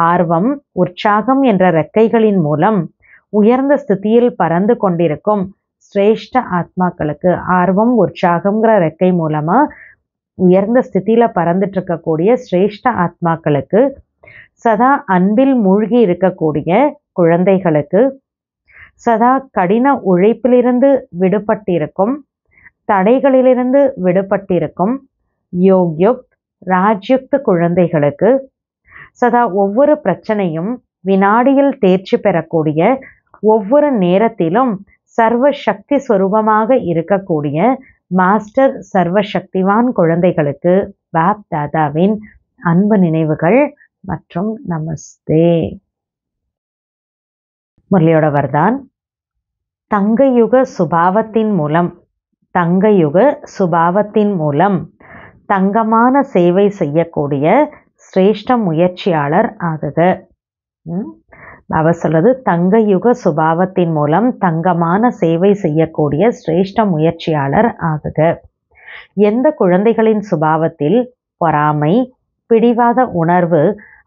ஆர்வம் உற்சாகம் என்ற ரெக்கைகளின் மூலம் உயர்ந்த ஸ்திதியில் பறந்து கொண்டிருக்கும் சிரேஷ்ட ஆத்மாக்களுக்கு, ஆர்வம் உற்சாகம்ங்கிற ரெக்கை மூலமா உயர்ந்த ஸ்திதியில பறந்துட்டு இருக்கக்கூடிய சிரேஷ்ட ஆத்மாக்களுக்கு, சதா அன்பில் மூழ்கி இருக்கக்கூடிய குழந்தைகளுக்கு, சதா கடின உழைப்பிலிருந்து விடுபட்டிருக்கும், தடைகளிலிருந்து விடுபட்டிருக்கும் யோக்யுக்த் ராஜ்யுக்த குழந்தைகளுக்கு, சதா ஒவ்வொரு பிரச்சனையும் வினாடியில் தேர்ச்சி பெறக்கூடிய, ஒவ்வொரு நேரத்திலும் சர்வ சக்தி ஸ்வரூபமாக இருக்கக்கூடிய மாஸ்டர் சர்வசக்திவான் குழந்தைகளுக்கு பாப் தாதாவின் அன்பு நினைவுகள் மற்றும் நமஸ்தே. முரளியோட வர்தான். தங்கயுக சுபாவத்தின் மூலம், தங்கயுக சுபாவத்தின் மூலம் தங்கமான சேவை செய்யக்கூடிய சிரேஷ்ட முயற்சியாளர் ஆகுக. பாபா சொல்றது தங்கயுக சுபாவத்தின் மூலம் தங்கமான சேவை செய்யக்கூடிய சிரேஷ்ட முயற்சியாளர் ஆகுக. எந்த குழந்தைகளின் சுபாவத்தில் பொறாமை, பிடிவாத உணர்வு,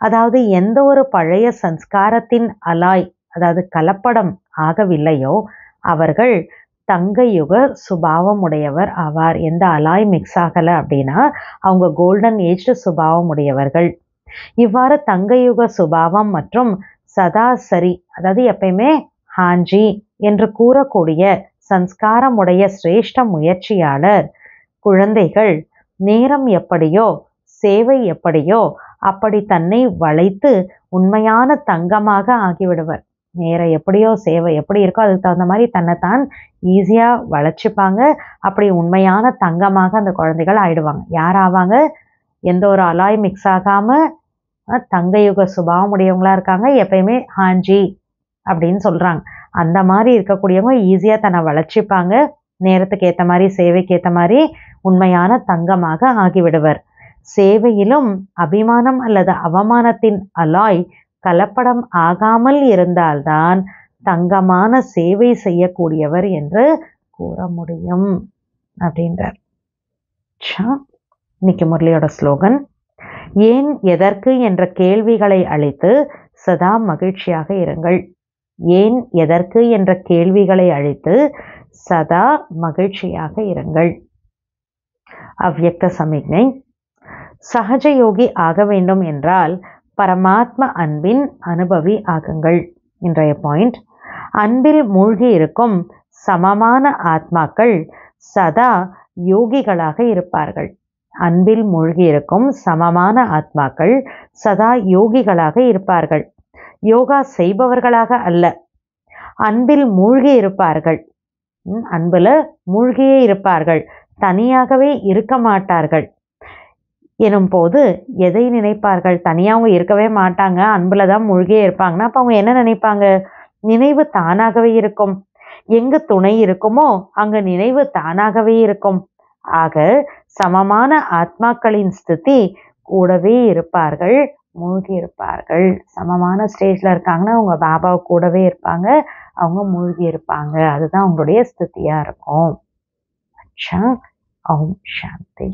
அதாவது எந்த ஒரு பழைய சன்ஸ்காரத்தின் அலாய், அதாவது கலப்படம் ஆகவில்லையோ அவர்கள் தங்கயுக சுபாவம் உடையவர் ஆவார். எந்த அலாய் மிக்ஸ் ஆகலை அப்படின்னா அவங்க கோல்டன் ஏஜ்டு சுபாவம் உடையவர்கள். இவ்வாறு தங்கயுக சுபாவம் மற்றும் சதாசரி, அதாவது எப்பயுமே ஹாஞ்சி என்று கூறக்கூடிய சன்ஸ்காரமுடைய சிரேஷ்ட முயற்சியாளர் குழந்தைகள் நேரம் எப்படியோ சேவை எப்படியோ அப்படி தன்னை வளைத்து உண்மையான தங்கமாக ஆகிவிடுவர். நேரம் எப்படியோ சேவை எப்படி இருக்கோ அதுக்கு தகுந்த மாதிரி தன்னைத்தான் ஈஸியாக வளைச்சிப்பாங்க. அப்படி உண்மையான தங்கமாக அந்த குழந்தைகள் ஆயிடுவாங்க. யார் ஆவாங்க? எந்த ஒரு அலாய் மிக்ஸ் ஆகாமல் தங்கயுக சுபாவம் உடையவங்களா இருக்காங்க. எப்பயுமே ஹாஞ்சி அப்படின்னு சொல்கிறாங்க. அந்த மாதிரி இருக்கக்கூடியவங்க ஈஸியாக தன்னை வளைச்சிப்பாங்க. நேரத்துக்கு ஏற்ற மாதிரி சேவைக்கு ஏற்ற மாதிரி உண்மையான தங்கமாக ஆகிவிடுவர். சேவையிலும் அபிமானம் அல்லது அவமானத்தின் அலாய் கலப்படம் ஆகாமல் இருந்தால்தான் தங்கமான சேவை செய்யக்கூடியவர் என்று கூற முடியும் அப்படின்றார். இன்னைக்கு முரளியோட ஸ்லோகன், ஏன் எதற்கு என்ற கேள்விகளை அளித்து சதா மகிழ்ச்சியாக இருங்கள். ஏன் எதற்கு என்ற கேள்விகளை அளித்து சதா மகிழ்ச்சியாக இருங்கள். அவ்யக்த சமிக்ஞை. சகஜ யோகி ஆக வேண்டும் என்றால் பரமாத்ம அன்பின் அனுபவி ஆகுங்கள். இன்றைய பாயிண்ட், அன்பில் மூழ்கி இருக்கும் சமமான ஆத்மாக்கள் சதா யோகிகளாக இருப்பார்கள். அன்பில் மூழ்கி இருக்கும் சமமான ஆத்மாக்கள் சதா யோகிகளாக இருப்பார்கள். யோகா செய்பவர்களாக அல்ல, அன்பில் மூழ்கி இருப்பார்கள். அன்புல மூழ்கியே இருப்பார்கள், தனியாகவே இருக்க மாட்டார்கள். எனும் போது எதை நினைப்பார்கள்? தனியாக அவங்க இருக்கவே மாட்டாங்க, அன்புல தான் மூழ்கியே இருப்பாங்கன்னா அப்போ அவங்க என்ன நினைப்பாங்க? நினைவு தானாகவே இருக்கும். எங்கு துணை இருக்குமோ அங்கு நினைவு தானாகவே இருக்கும். ஆக சமமான ஆத்மாக்களின் ஸ்திதி கூடவே இருப்பார்கள், மூழ்கி இருப்பார்கள். சமமான ஸ்டேஜில் இருக்காங்கன்னா அவங்க பாபா கூடவே இருப்பாங்க, அவங்க மூழ்கி இருப்பாங்க. அதுதான் அவங்களுடைய ஸ்திதியாக இருக்கும். அச்சா, ஓம் சாந்தி.